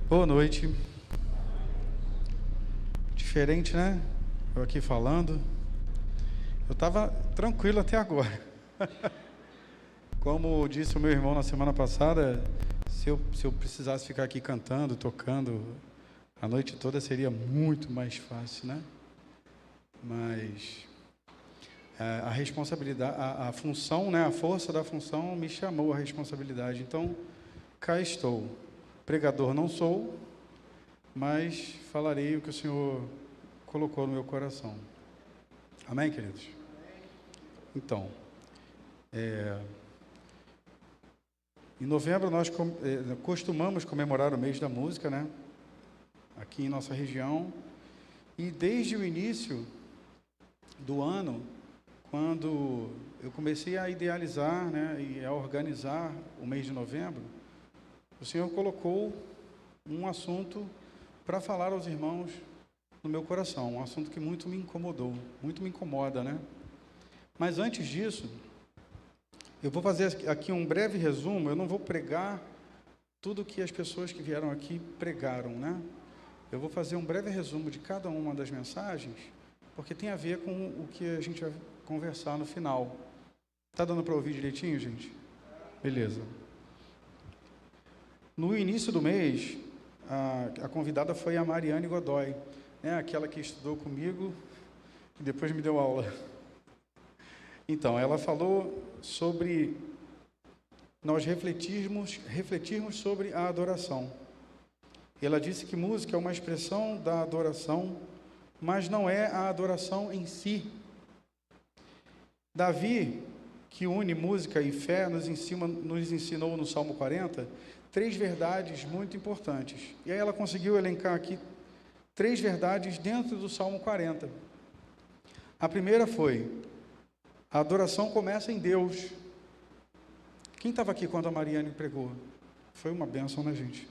Boa noite. Diferente, né? Eu aqui falando. Eu estava tranquilo até agora. Como disse o meu irmão na semana passada, se eu precisasse ficar aqui cantando, tocando a noite toda, seria muito mais fácil, né? Mas a responsabilidade, a função, né? A força da função me chamou a responsabilidade. Então, cá estou. Pregador não sou, mas falarei o que o Senhor colocou no meu coração. Amém, queridos? Então, em novembro nós costumamos comemorar o mês da música, né? Aqui em nossa região. E desde o início do ano, quando eu comecei a idealizar, né, e a organizar o mês de novembro, o Senhor colocou um assunto para falar aos irmãos no meu coração, um assunto que muito me incomodou, muito me incomoda, né? Mas antes disso, eu vou fazer aqui um breve resumo. Eu não vou pregar tudo que as pessoas que vieram aqui pregaram, né? Eu vou fazer um breve resumo de cada uma das mensagens, porque tem a ver com o que a gente vai conversar no final. Tá dando para ouvir direitinho, gente? Beleza. No início do mês, a convidada foi a Mariane Godoy, né? Aquela que estudou comigo e depois me deu aula. Então, ela falou sobre nós refletirmos sobre a adoração. Ela disse que música é uma expressão da adoração, mas não é a adoração em si. Davi, que une música e fé, nos ensinou no Salmo 40, 3 verdades muito importantes. E aí ela conseguiu elencar aqui 3 verdades dentro do Salmo 40. A primeira foi: a adoração começa em Deus. Quem estava aqui quando a Mariane pregou? Foi uma bênção, né, gente?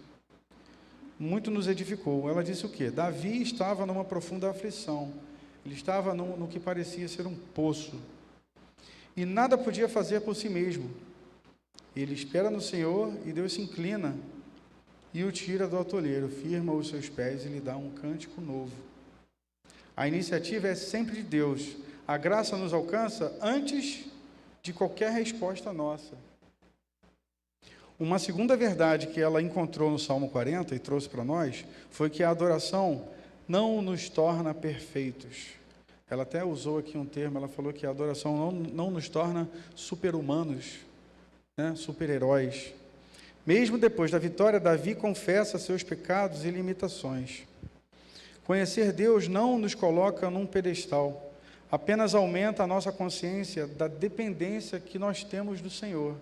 Muito nos edificou. Ela disse o quê? Davi estava numa profunda aflição. Ele estava no que parecia ser um poço. E nada podia fazer por si mesmo. Ele espera no Senhor e Deus se inclina e o tira do atoleiro, firma os seus pés e lhe dá um cântico novo. A iniciativa é sempre de Deus. A graça nos alcança antes de qualquer resposta nossa. Uma segunda verdade que ela encontrou no Salmo 40 e trouxe para nós foi que a adoração não nos torna perfeitos. Ela até usou aqui um termo, ela falou que a adoração não nos torna super-humanos, né? Super-heróis. Mesmo depois da vitória, Davi confessa seus pecados e limitações. Conhecer Deus não nos coloca num pedestal, apenas aumenta a nossa consciência da dependência que nós temos do Senhor.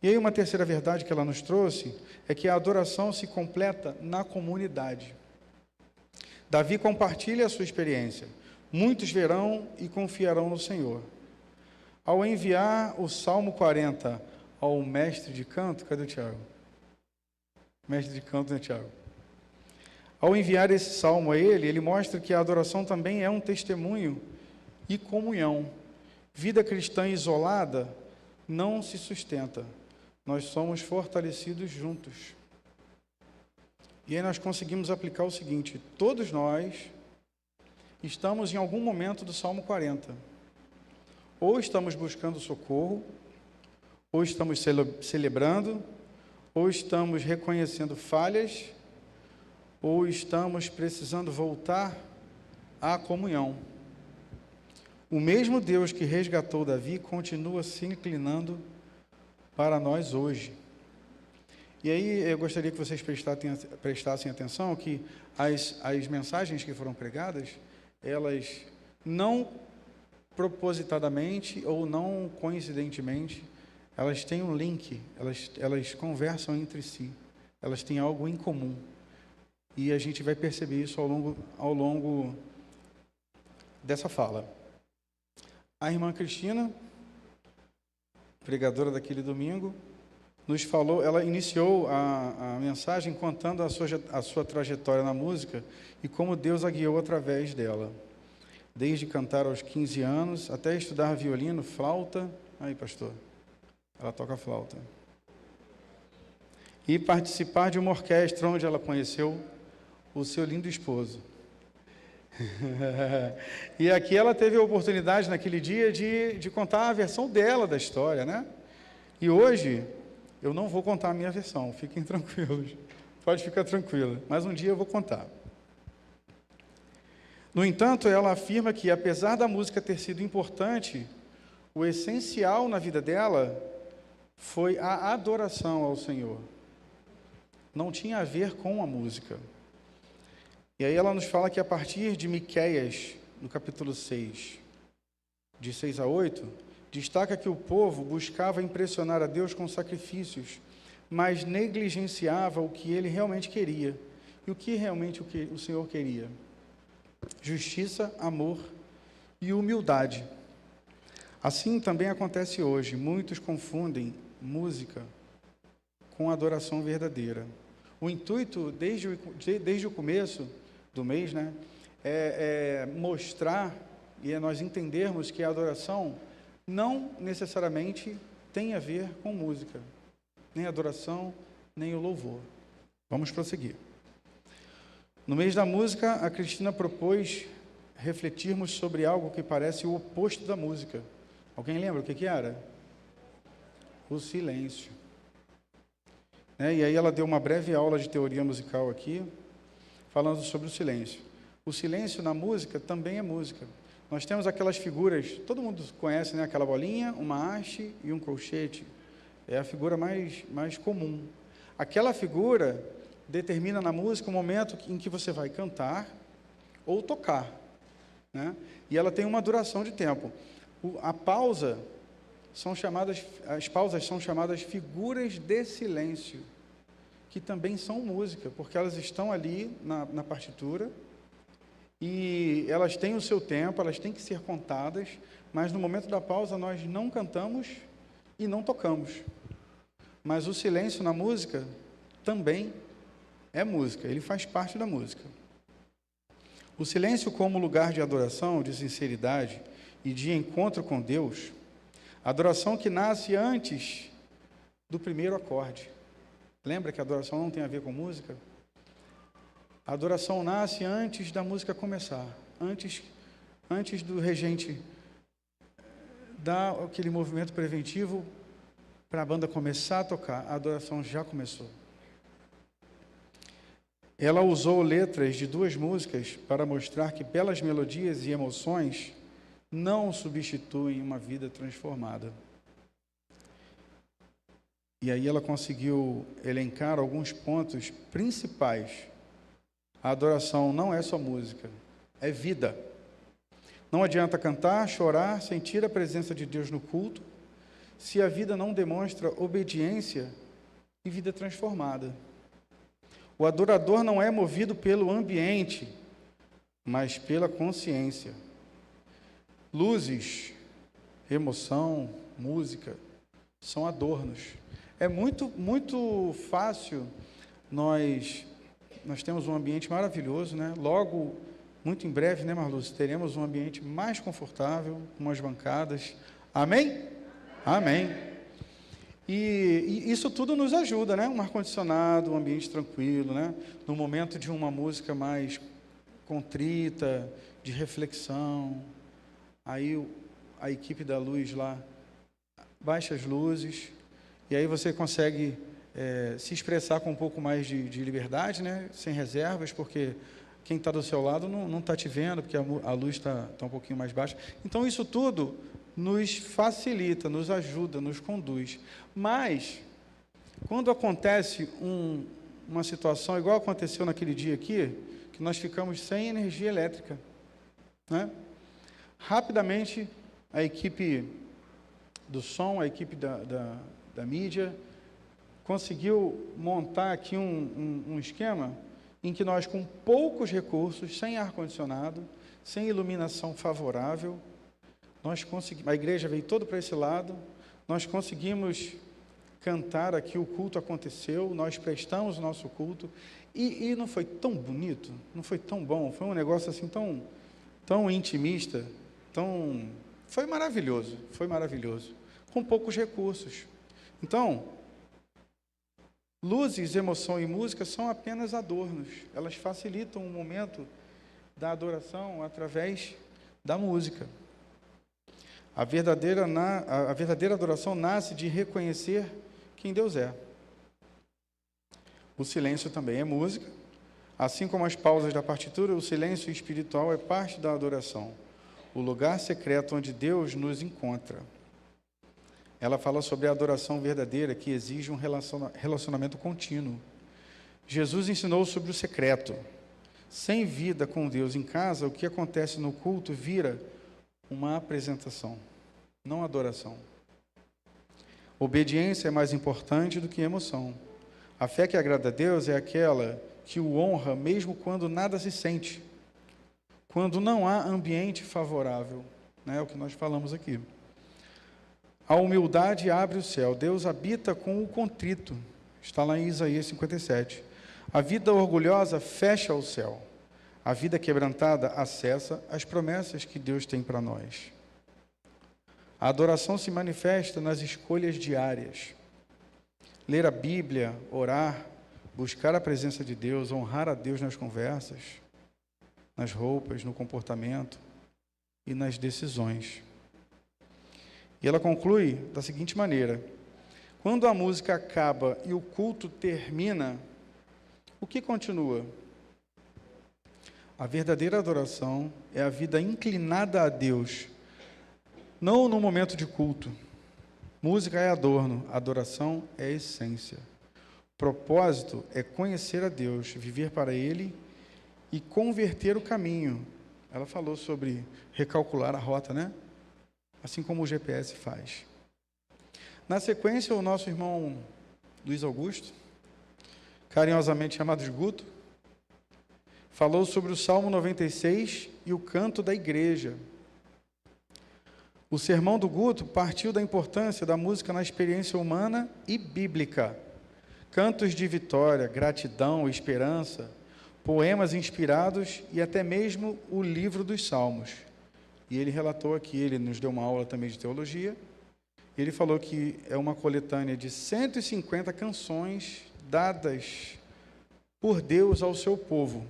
E aí uma terceira verdade que ela nos trouxe é que a adoração se completa na comunidade. Davi compartilha a sua experiência. Muitos verão e confiarão no Senhor. Ao enviar o Salmo 40 ao mestre de canto, cadê o Tiago? Mestre de canto, né, Tiago? Ao enviar esse salmo a ele mostra que a adoração também é um testemunho e comunhão. Vida cristã isolada não se sustenta. Nós somos fortalecidos juntos. E aí nós conseguimos aplicar o seguinte: todos nós estamos em algum momento do Salmo 40. Ou estamos buscando socorro, ou estamos celebrando, ou estamos reconhecendo falhas, ou estamos precisando voltar à comunhão. O mesmo Deus que resgatou Davi continua se inclinando para nós hoje. E aí eu gostaria que vocês prestassem atenção que as mensagens que foram pregadas, elas não propositadamente ou não coincidentemente, elas têm um link, elas conversam entre si, elas têm algo em comum. E a gente vai perceber isso ao longo dessa fala. A irmã Cristina, pregadora daquele domingo, nos falou, ela iniciou a mensagem contando a sua trajetória na música e como Deus a guiou através dela. Desde cantar aos 15 anos, até estudar violino, flauta. Aí, pastor, ela toca flauta. e participar de uma orquestra onde ela conheceu o seu lindo esposo. E aqui ela teve a oportunidade naquele dia de contar a versão dela da história, né? E hoje eu não vou contar a minha versão, fiquem tranquilos, pode ficar tranquila, mas um dia eu vou contar. No entanto, ela afirma que, apesar da música ter sido importante, o essencial na vida dela foi a adoração ao Senhor. Não tinha a ver com a música. E aí ela nos fala que a partir de Miqueias, no capítulo 6, de 6 a 8, destaca que o povo buscava impressionar a Deus com sacrifícios, mas negligenciava o que ele realmente queria. E o que realmente o Senhor queria? Justiça, amor e humildade. Assim também acontece hoje. Muitos confundem música com adoração verdadeira. O intuito, desde o começo do mês, né, é mostrar e é nós entendermos que a adoração não necessariamente tem a ver com música, nem a adoração, nem o louvor. Vamos prosseguir. No mês da música, a Cristina propôs refletirmos sobre algo que parece o oposto da música. Alguém lembra o que era? O silêncio. E aí ela deu uma breve aula de teoria musical aqui, falando sobre o silêncio. O silêncio na música também é música. Nós temos aquelas figuras, todo mundo conhece, né? Aquela bolinha, uma haste e um colchete. É a figura mais comum. Aquela figura determina na música o momento em que você vai cantar ou tocar, né? E ela tem uma duração de tempo. As pausas são chamadas figuras de silêncio, que também são música, porque elas estão ali na partitura e elas têm o seu tempo, elas têm que ser contadas, mas no momento da pausa nós não cantamos e não tocamos. Mas o silêncio na música também é música, ele faz parte da música. O silêncio como lugar de adoração, de sinceridade e de encontro com Deus, adoração que nasce antes do primeiro acorde. Lembra que a adoração não tem a ver com música? A adoração nasce antes da música começar, antes do regente dar aquele movimento preventivo para a banda começar a tocar, a adoração já começou. Ela usou letras de 2 músicas para mostrar que belas melodias e emoções não substituem uma vida transformada. E aí ela conseguiu elencar alguns pontos principais. A adoração não é só música, é vida. Não adianta cantar, chorar, sentir a presença de Deus no culto, se a vida não demonstra obediência e vida transformada. O adorador não é movido pelo ambiente, mas pela consciência. Luzes, emoção, música, são adornos. É muito fácil, nós temos um ambiente maravilhoso, né? Logo, muito em breve, né, Marluz, teremos um ambiente mais confortável, com umas bancadas. Amém? Amém. E isso tudo nos ajuda, né? Um ar-condicionado, um ambiente tranquilo, né? No momento de uma música mais contrita, de reflexão, aí a equipe da luz lá baixa as luzes, e aí você consegue se expressar com um pouco mais de liberdade, né? Sem reservas, porque quem está do seu lado não está te vendo, porque a luz está um pouquinho mais baixa. Então, isso tudo nos facilita, nos ajuda, nos conduz. Mas, quando acontece uma situação igual aconteceu naquele dia aqui, que nós ficamos sem energia elétrica, né? Rapidamente, a equipe do som, a equipe da mídia, conseguiu montar aqui um esquema em que nós, com poucos recursos, sem ar-condicionado, sem iluminação favorável, a igreja veio todo para esse lado, nós conseguimos cantar aqui, o culto aconteceu, nós prestamos o nosso culto, e não foi tão bonito, não foi tão bom, foi um negócio assim tão intimista, foi maravilhoso, com poucos recursos. Então, Luzes, emoção e música são apenas adornos. Elas facilitam o momento da adoração através da música. A verdadeira adoração nasce de reconhecer quem Deus é. O silêncio também é música. Assim como as pausas da partitura, o silêncio espiritual é parte da adoração, o lugar secreto onde Deus nos encontra. Ela fala sobre a adoração verdadeira, que exige um relacionamento contínuo. Jesus ensinou sobre o secreto. Sem vida com Deus em casa, o que acontece no culto vira uma apresentação, não adoração. Obediência é mais importante do que emoção. A fé que agrada a Deus é aquela que o honra mesmo quando nada se sente, quando não há ambiente favorável, né? É o que nós falamos aqui. A humildade abre o céu. Deus habita com o contrito. Está lá em Isaías 57. A vida orgulhosa fecha o céu. A vida quebrantada acessa as promessas que Deus tem para nós. A adoração se manifesta nas escolhas diárias. Ler a Bíblia, orar, buscar a presença de Deus, honrar a Deus nas conversas, nas roupas, no comportamento e nas decisões. E ela conclui da seguinte maneira: quando a música acaba e o culto termina, o que continua? A verdadeira adoração é a vida inclinada a Deus, não no momento de culto. Música é adorno, adoração é essência. Propósito é conhecer a Deus, viver para Ele e converter o caminho. Ela falou sobre recalcular a rota, né? Assim como o GPS faz. Na sequência, o nosso irmão Luiz Augusto, carinhosamente chamado de Guto, falou sobre o Salmo 96 e o canto da igreja. O sermão do Guto partiu da importância da música na experiência humana e bíblica. Cantos de vitória, gratidão, esperança, poemas inspirados e até mesmo o livro dos Salmos. E ele relatou aqui, ele nos deu uma aula também de teologia, ele falou que é uma coletânea de 150 canções dadas por Deus ao seu povo.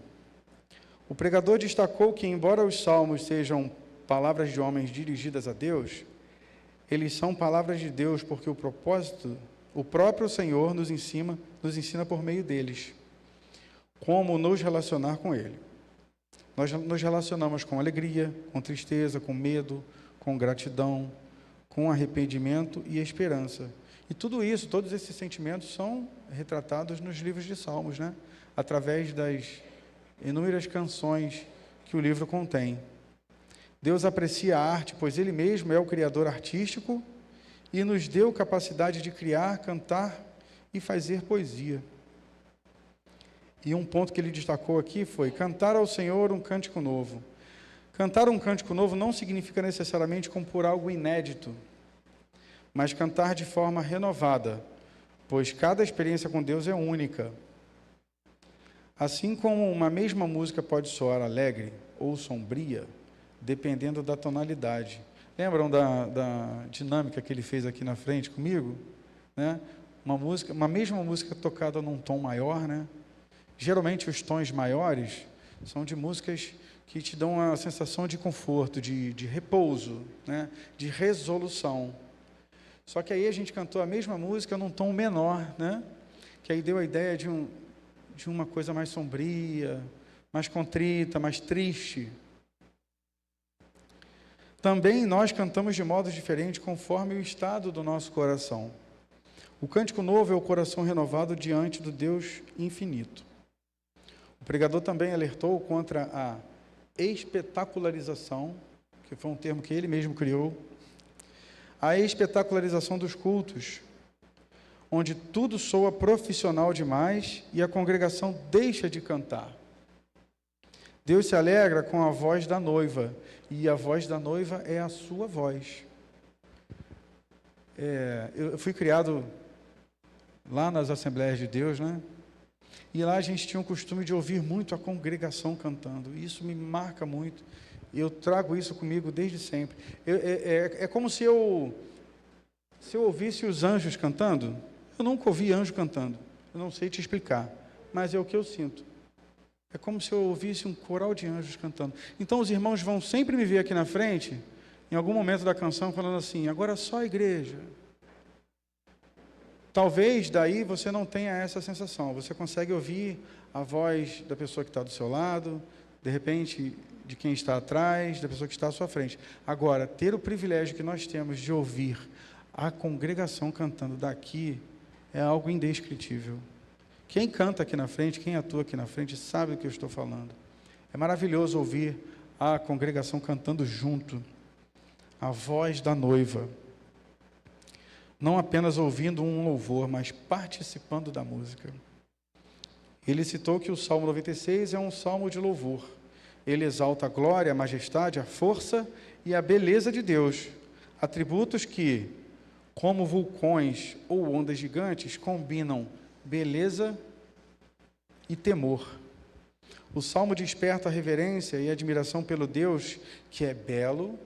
O pregador destacou que, embora os salmos sejam palavras de homens dirigidas a Deus, eles são palavras de Deus porque o próprio Senhor nos ensina por meio deles, como nos relacionar com Ele. Nós nos relacionamos com alegria, com tristeza, com medo, com gratidão, com arrependimento e esperança. E tudo isso, todos esses sentimentos são retratados nos livros de Salmos, né? Através das inúmeras canções que o livro contém. Deus aprecia a arte, pois Ele mesmo é o criador artístico e nos deu capacidade de criar, cantar e fazer poesia. E um ponto que ele destacou aqui foi cantar ao Senhor um cântico novo. Cantar um cântico novo não significa necessariamente compor algo inédito, mas cantar de forma renovada, pois cada experiência com Deus é única. Assim como uma mesma música pode soar alegre ou sombria, dependendo da tonalidade. Lembram da dinâmica que ele fez aqui na frente comigo? Né? Uma mesma música tocada num tom maior, né? Geralmente os tons maiores são de músicas que te dão uma sensação de conforto, de repouso, né? De resolução. Só que aí a gente cantou a mesma música num tom menor, né? Que aí deu a ideia de uma coisa mais sombria, mais contrita, mais triste. Também nós cantamos de modo diferente conforme o estado do nosso coração. O cântico novo é o coração renovado diante do Deus infinito. O pregador também alertou contra a espetacularização, que foi um termo que ele mesmo criou, a espetacularização dos cultos, onde tudo soa profissional demais e a congregação deixa de cantar. Deus se alegra com a voz da noiva, e a voz da noiva é a sua voz. Eu fui criado lá nas Assembleias de Deus, né? E lá a gente tinha o costume de ouvir muito a congregação cantando. Isso me marca muito. Eu trago isso comigo desde sempre. É como se eu ouvisse os anjos cantando. Eu nunca ouvi anjo cantando. Eu não sei te explicar, mas é o que eu sinto. É como se eu ouvisse um coral de anjos cantando. Então os irmãos vão sempre me ver aqui na frente, em algum momento da canção, falando assim, agora só a igreja. Talvez daí você não tenha essa sensação. Você consegue ouvir a voz da pessoa que está do seu lado, de repente de quem está atrás, da pessoa que está à sua frente. Agora, ter o privilégio que nós temos de ouvir a congregação cantando daqui é algo indescritível. Quem canta aqui na frente, quem atua aqui na frente, sabe do que eu estou falando. É maravilhoso ouvir a congregação cantando junto, a voz da noiva. Não apenas ouvindo um louvor, mas participando da música. Ele citou que o Salmo 96 é um salmo de louvor. Ele exalta a glória, a majestade, a força e a beleza de Deus, atributos que, como vulcões ou ondas gigantes, combinam beleza e temor. O salmo desperta a reverência e admiração pelo Deus que é belo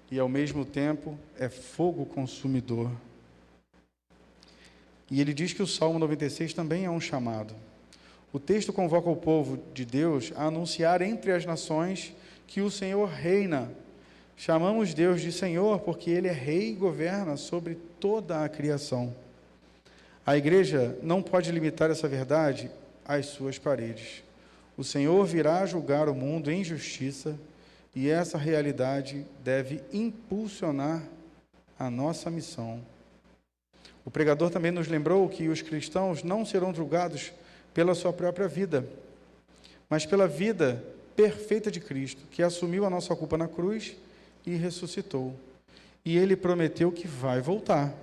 e, ao mesmo tempo, é fogo consumidor. E ele diz que o Salmo 96 também é um chamado. O texto convoca o povo de Deus a anunciar entre as nações que o Senhor reina. Chamamos Deus de Senhor porque Ele é rei e governa sobre toda a criação. A igreja não pode limitar essa verdade às suas paredes. O Senhor virá julgar o mundo em justiça e essa realidade deve impulsionar a nossa missão. O pregador também nos lembrou que os cristãos não serão julgados pela sua própria vida, mas pela vida perfeita de Cristo, que assumiu a nossa culpa na cruz e ressuscitou. E Ele prometeu que vai voltar.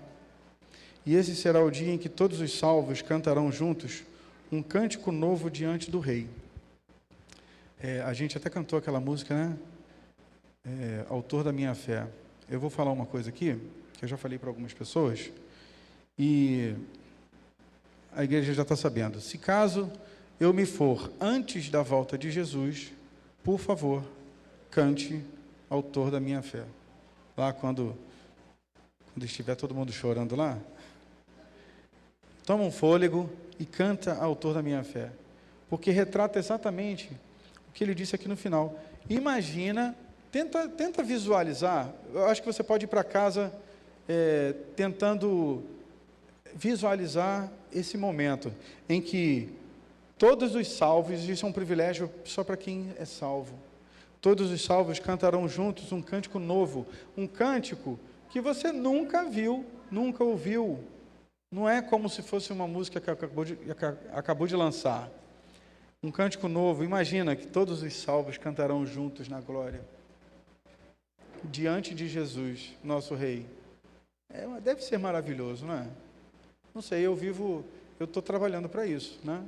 E esse será o dia em que todos os salvos cantarão juntos um cântico novo diante do Rei. A gente até cantou aquela música, né? Autor da minha fé. Eu vou falar uma coisa aqui, que eu já falei para algumas pessoas, e a igreja já está sabendo. Se caso eu me for antes da volta de Jesus, por favor, cante Autor da minha fé. Lá quando estiver todo mundo chorando lá, toma um fôlego e canta Autor da minha fé. Porque retrata exatamente o que ele disse aqui no final. Imagina, tenta visualizar. Eu acho que você pode ir para casa tentando visualizar esse momento em que todos os salvos, isso é um privilégio só para quem é salvo, todos os salvos cantarão juntos um cântico novo, um cântico que você nunca viu, nunca ouviu, não é como se fosse uma música que acabou de lançar, um cântico novo. Imagina que todos os salvos cantarão juntos na glória, diante de Jesus, nosso Rei. Deve ser maravilhoso, não é? Não sei, eu estou trabalhando para isso, né?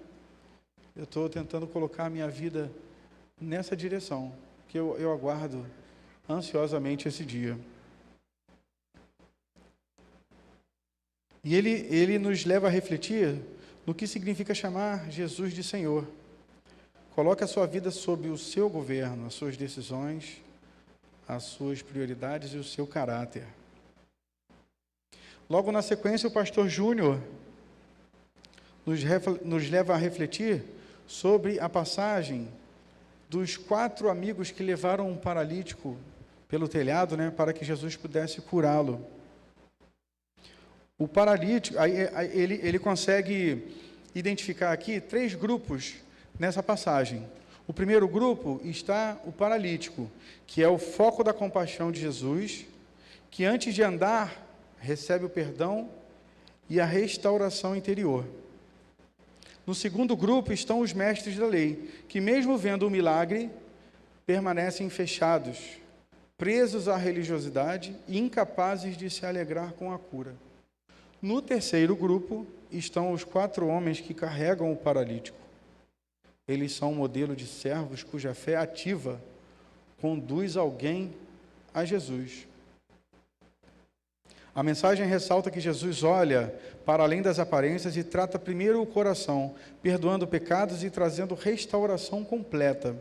Eu estou tentando colocar a minha vida nessa direção, que eu aguardo ansiosamente esse dia. E ele nos leva a refletir no que significa chamar Jesus de Senhor. Coloque a sua vida sob o seu governo, as suas decisões, as suas prioridades e o seu caráter. Logo na sequência, o pastor Júnior nos leva a refletir sobre a passagem dos 4 amigos que levaram um paralítico pelo telhado, né, para que Jesus pudesse curá-lo. O paralítico, ele consegue identificar aqui 3 grupos nessa passagem. O primeiro grupo está o paralítico, que é o foco da compaixão de Jesus, que antes de andar, recebe o perdão e a restauração interior. No segundo grupo estão os mestres da lei, que mesmo vendo o milagre, permanecem fechados, presos à religiosidade e incapazes de se alegrar com a cura. No terceiro grupo estão os 4 homens que carregam o paralítico. Eles são um modelo de servos cuja fé ativa conduz alguém a Jesus. A mensagem ressalta que Jesus olha para além das aparências e trata primeiro o coração, perdoando pecados e trazendo restauração completa.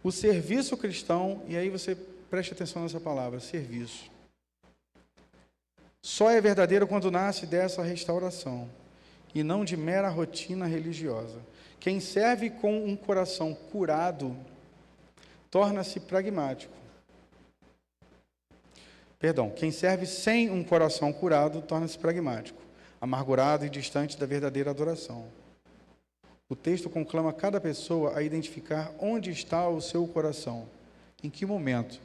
O serviço cristão, e aí você preste atenção nessa palavra, serviço, só é verdadeiro quando nasce dessa restauração. e não de mera rotina religiosa. Quem serve com um coração curado torna-se pragmático. Quem serve sem um coração curado torna-se pragmático, amargurado e distante da verdadeira adoração. O texto conclama cada pessoa a identificar onde está o seu coração, em que momento.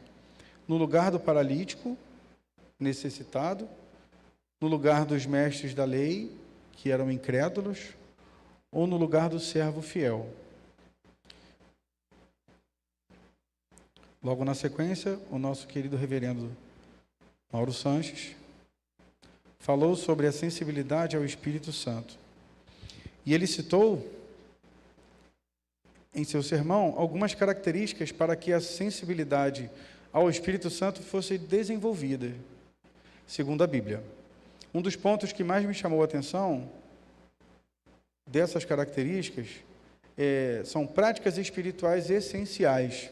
No lugar do paralítico, necessitado, no lugar dos mestres da lei, que eram incrédulos, ou no lugar do servo fiel. Logo na sequência, o nosso querido reverendo Mauro Sanches falou sobre a sensibilidade ao Espírito Santo. E ele citou, em seu sermão, algumas características para que a sensibilidade ao Espírito Santo fosse desenvolvida, segundo a Bíblia. Um dos pontos que mais me chamou a atenção dessas características são práticas espirituais essenciais.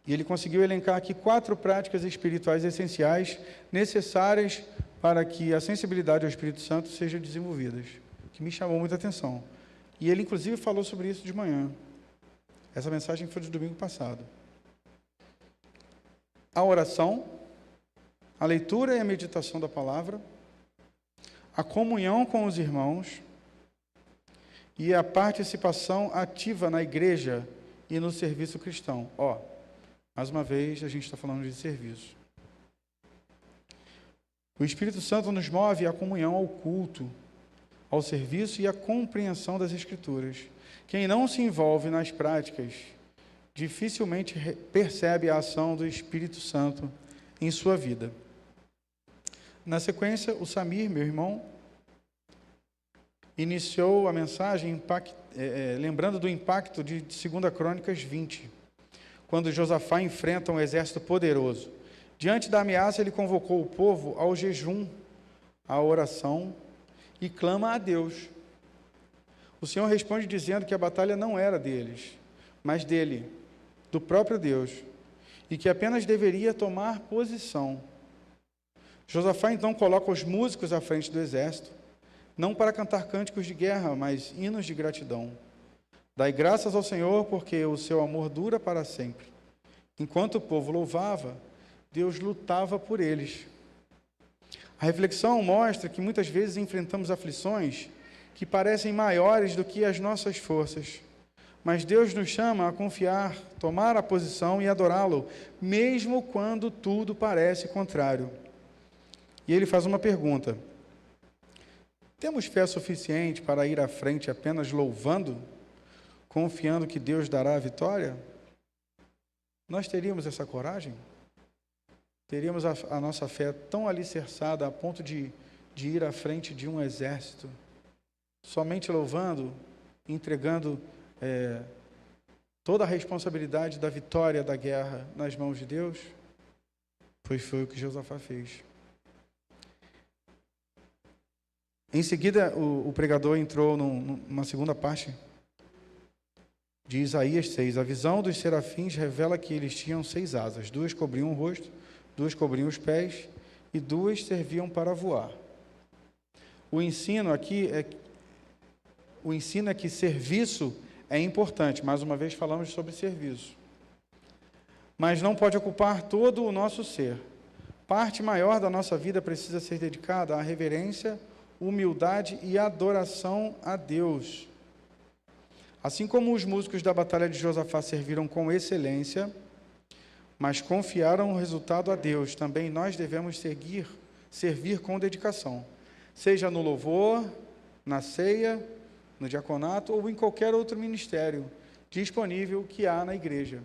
E ele conseguiu elencar aqui 4 práticas espirituais essenciais necessárias para que a sensibilidade ao Espírito Santo seja desenvolvida, que me chamou muita atenção. E ele, inclusive, falou sobre isso de manhã. Essa mensagem foi do domingo passado. A oração, a leitura e a meditação da palavra, a comunhão com os irmãos e a participação ativa na igreja e no serviço cristão. Mais uma vez, a gente está falando de serviço. O Espírito Santo nos move à comunhão, ao culto, ao serviço e à compreensão das Escrituras. Quem não se envolve nas práticas, dificilmente percebe a ação do Espírito Santo em sua vida. Na sequência, o Samir, meu irmão, iniciou a mensagem lembrando do impacto de 2 Crônicas 20, quando Josafá enfrenta um exército poderoso. Diante da ameaça, ele convocou o povo ao jejum, à oração e clama a Deus. O Senhor responde dizendo que a batalha não era deles, mas dele, do próprio Deus, e que apenas deveria tomar posição. Josafá então coloca os músicos à frente do exército, não para cantar cânticos de guerra, mas hinos de gratidão. Dai graças ao Senhor, porque o seu amor dura para sempre. Enquanto o povo louvava, Deus lutava por eles. A reflexão mostra que muitas vezes enfrentamos aflições que parecem maiores do que as nossas forças. Mas Deus nos chama a confiar, tomar a posição e adorá-lo, mesmo quando tudo parece contrário. E ele faz uma pergunta: temos fé suficiente para ir à frente apenas louvando, confiando que Deus dará a vitória? Nós teríamos essa coragem? Teríamos a nossa fé tão alicerçada a ponto de ir à frente de um exército, somente louvando, entregando toda a responsabilidade da vitória da guerra nas mãos de Deus? Pois foi o que Josafá fez. Em seguida, o pregador entrou numa segunda parte de Isaías 6. A visão dos serafins revela que eles tinham 6 asas. 2 cobriam o rosto, 2 cobriam os pés e 2 serviam para voar. O ensino aqui é que serviço é importante. Mais uma vez falamos sobre serviço. Mas não pode ocupar todo o nosso ser. Parte maior da nossa vida precisa ser dedicada à reverência, humildade e adoração a Deus. Assim como os músicos da batalha de Josafá serviram com excelência, mas confiaram o resultado a Deus, também nós devemos servir com dedicação, seja no louvor, na ceia, no diaconato ou em qualquer outro ministério disponível que há na igreja.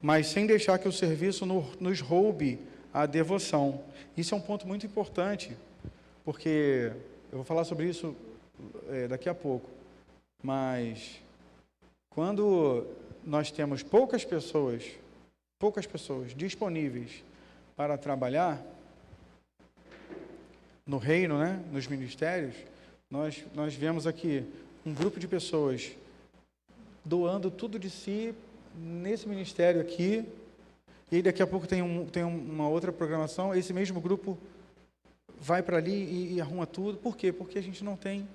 Mas sem deixar que o serviço nos roube a devoção. Isso é um ponto muito importante, porque eu vou falar sobre isso daqui a pouco. Mas quando nós temos poucas pessoas disponíveis para trabalhar no reino, nos ministérios, nós vemos aqui um grupo de pessoas doando tudo de si nesse ministério aqui, e aí daqui a pouco tem uma outra programação, esse mesmo grupo vai para ali e arruma tudo. Por quê? Porque a gente não tem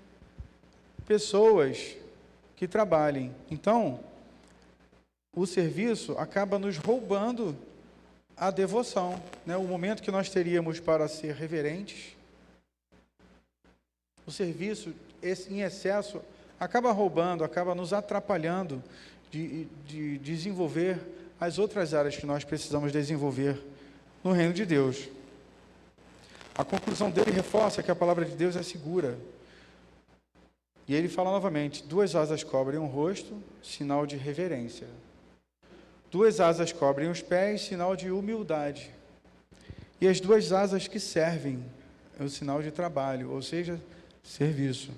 pessoas que trabalhem. Então, o serviço acaba nos roubando a devoção, né? O momento que nós teríamos para ser reverentes, o serviço em excesso acaba roubando, acaba nos atrapalhando de desenvolver as outras áreas que nós precisamos desenvolver no reino de Deus. A conclusão dele reforça que a palavra de Deus é segura. E ele fala novamente: 2 asas cobrem o rosto, sinal de reverência. 2 asas cobrem os pés, sinal de humildade. E as 2 asas que servem é o sinal de trabalho, ou seja, serviço.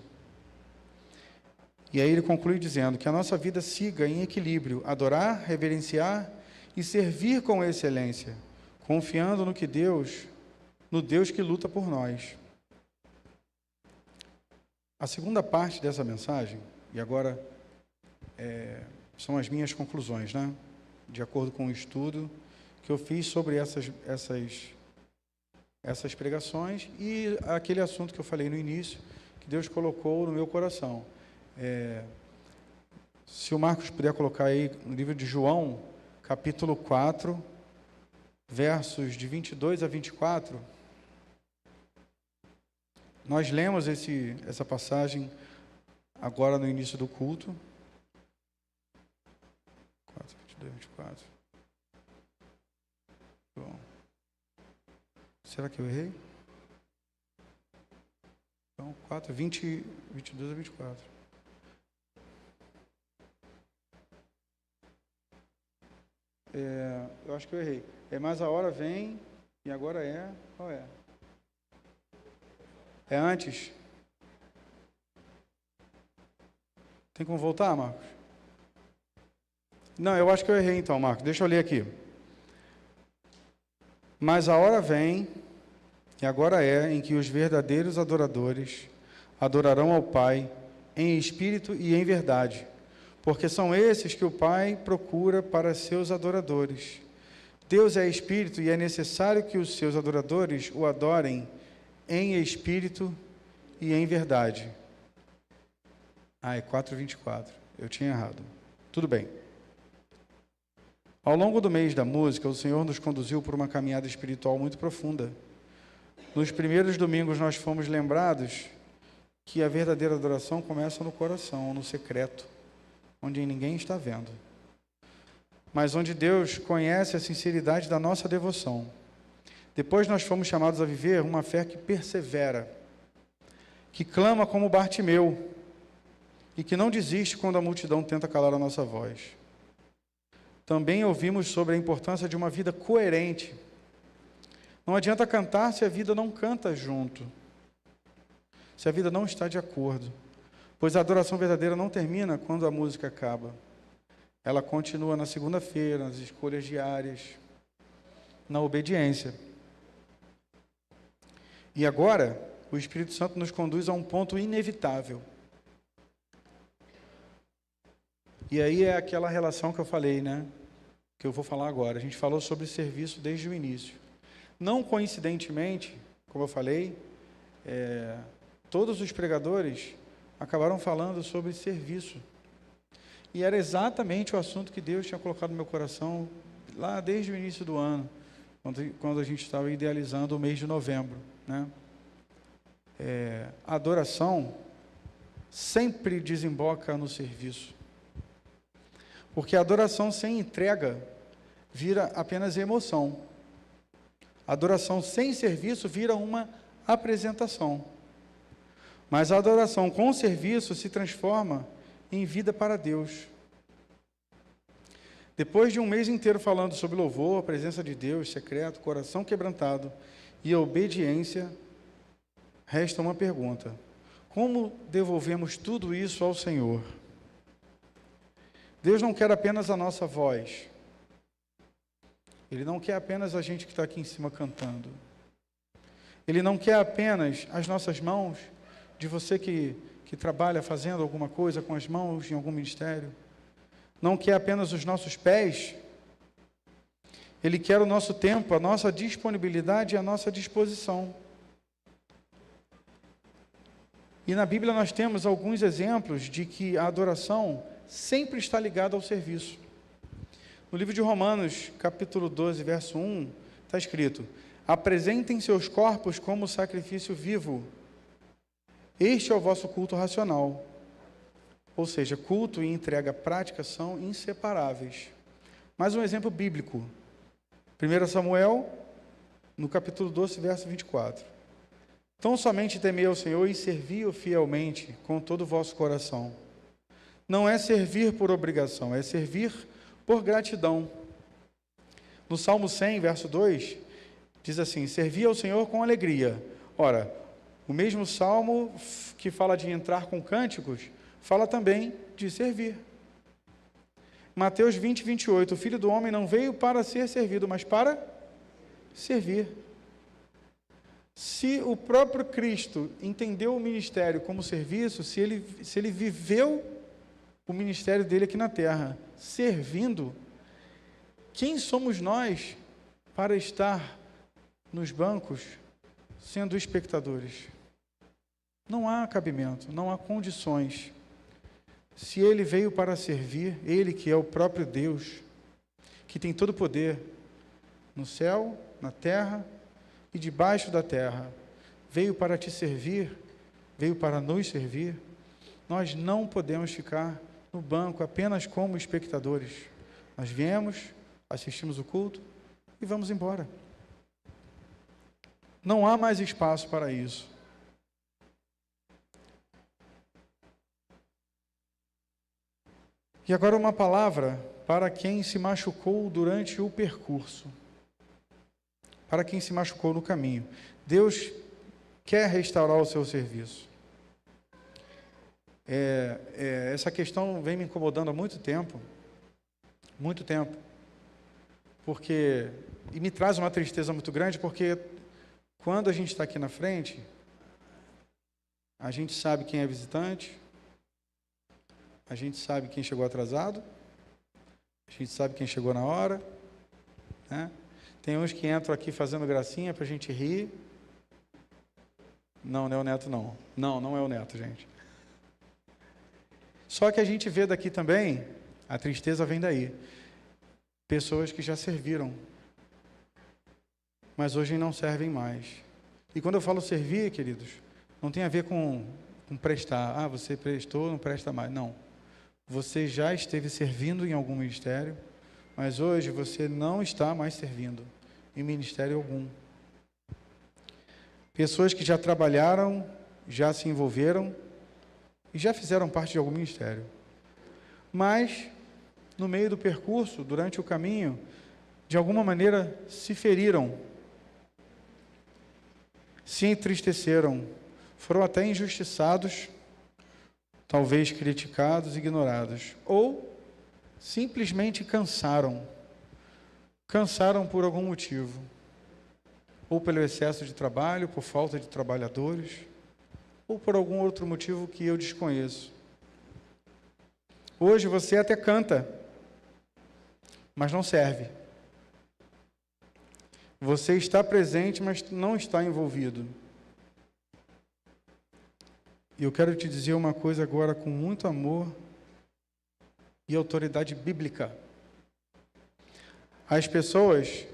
E aí ele conclui dizendo que a nossa vida siga em equilíbrio, adorar, reverenciar e servir com excelência, confiando no Deus que luta por nós. A segunda parte dessa mensagem, e agora são as minhas conclusões, né? De acordo com o estudo que eu fiz sobre essas pregações e aquele assunto que eu falei no início, que Deus colocou no meu coração. Se o Marcos puder colocar aí no livro de João, capítulo 4, versos de 22 a 24, nós lemos essa passagem agora no início do culto. 4, 22, 24. Bom. Será que eu errei? Então, 4, 20, 22 a 24. Eu acho que eu errei. Mas a hora vem, e agora é... Qual é? É antes? Tem como voltar, Marcos? Não, eu acho que eu errei então, Marcos. Deixa eu ler aqui. Mas a hora vem, e agora é, em que os verdadeiros adoradores adorarão ao Pai em espírito e em verdade, porque são esses que o Pai procura para seus adoradores. Deus é espírito e é necessário que os seus adoradores o adorem em espírito e em verdade. É 4:24. Eu tinha errado. Tudo bem. Ao longo do mês da música, o Senhor nos conduziu por uma caminhada espiritual muito profunda. Nos primeiros domingos nós fomos lembrados que a verdadeira adoração começa no coração, no secreto, onde ninguém está vendo, mas onde Deus conhece a sinceridade da nossa devoção. Depois nós fomos chamados a viver uma fé que persevera, que clama como Bartimeu e que não desiste quando a multidão tenta calar a nossa voz. Também ouvimos sobre a importância de uma vida coerente. Não adianta cantar se a vida não canta junto, se a vida não está de acordo, pois a adoração verdadeira não termina quando a música acaba. Ela continua na segunda-feira, nas escolhas diárias, na obediência. E agora, o Espírito Santo nos conduz a um ponto inevitável. E aí é aquela relação que eu falei, né? Que eu vou falar agora. A gente falou sobre serviço desde o início. Não coincidentemente, como eu falei, todos os pregadores acabaram falando sobre serviço. E era exatamente o assunto que Deus tinha colocado no meu coração lá desde o início do ano, quando a gente estava idealizando o mês de novembro, né? A adoração sempre desemboca no serviço. Porque a adoração sem entrega vira apenas emoção. A adoração sem serviço vira uma apresentação. Mas a adoração com serviço se transforma em vida para Deus. Depois de um mês inteiro falando sobre louvor, a presença de Deus, secreto, coração quebrantado e a obediência, resta uma pergunta: como devolvemos tudo isso ao Senhor? Deus não quer apenas a nossa voz. Ele não quer apenas a gente que está aqui em cima cantando. Ele não quer apenas as nossas mãos, de você que trabalha fazendo alguma coisa com as mãos em algum ministério. Não quer apenas os nossos pés. Ele quer o nosso tempo, a nossa disponibilidade e a nossa disposição. E na Bíblia nós temos alguns exemplos de que a adoração sempre está ligada ao serviço. No livro de Romanos, capítulo 12, verso 1, está escrito: apresentem seus corpos como sacrifício vivo. Este é o vosso culto racional. Ou seja, culto e entrega prática são inseparáveis. Mais um exemplo bíblico. 1 Samuel, no capítulo 12, verso 24. Tão somente temei ao Senhor e servi-o fielmente com todo o vosso coração. Não é servir por obrigação, é servir por gratidão. No Salmo 100, verso 2, diz assim: servi ao Senhor com alegria. Ora, o mesmo Salmo que fala de entrar com cânticos, fala também de servir. Mateus 20, 28, o Filho do Homem não veio para ser servido, mas para servir. Se o próprio Cristo entendeu o ministério como serviço, se ele viveu o ministério dele aqui na terra, servindo, quem somos nós para estar nos bancos sendo espectadores? Não há cabimento, não há condições. Se ele veio para servir, ele que é o próprio Deus, que tem todo o poder no céu, na terra e debaixo da terra, veio para te servir, veio para nos servir, nós não podemos ficar no banco apenas como espectadores. Nós viemos, assistimos o culto e vamos embora. Não há mais espaço para isso. E agora uma palavra para quem se machucou durante o percurso. Para quem se machucou no caminho. Deus quer restaurar o seu serviço. Essa questão vem me incomodando há muito tempo. Muito tempo. E me traz uma tristeza muito grande, porque quando a gente está aqui na frente, a gente sabe quem é visitante, a gente sabe quem chegou atrasado, a gente sabe quem chegou na hora, né? Tem uns que entram aqui fazendo gracinha para a gente rir. Não é o Neto, não. Não é o Neto, gente. Só que a gente vê daqui também, a tristeza vem daí. Pessoas que já serviram, mas hoje não servem mais. E quando eu falo servir, queridos, não tem a ver com prestar. Ah, você prestou, não presta mais. Não. Você já esteve servindo em algum ministério, mas hoje você não está mais servindo em ministério algum. Pessoas que já trabalharam, já se envolveram e já fizeram parte de algum ministério. Mas, no meio do percurso, durante o caminho, de alguma maneira se feriram, se entristeceram, foram até injustiçados, talvez criticados, ignorados, ou simplesmente cansaram por algum motivo, ou pelo excesso de trabalho, por falta de trabalhadores, ou por algum outro motivo que eu desconheço. Hoje você até canta, mas não serve. Você está presente, mas não está envolvido. E eu quero te dizer uma coisa agora com muito amor e autoridade bíblica. As pessoas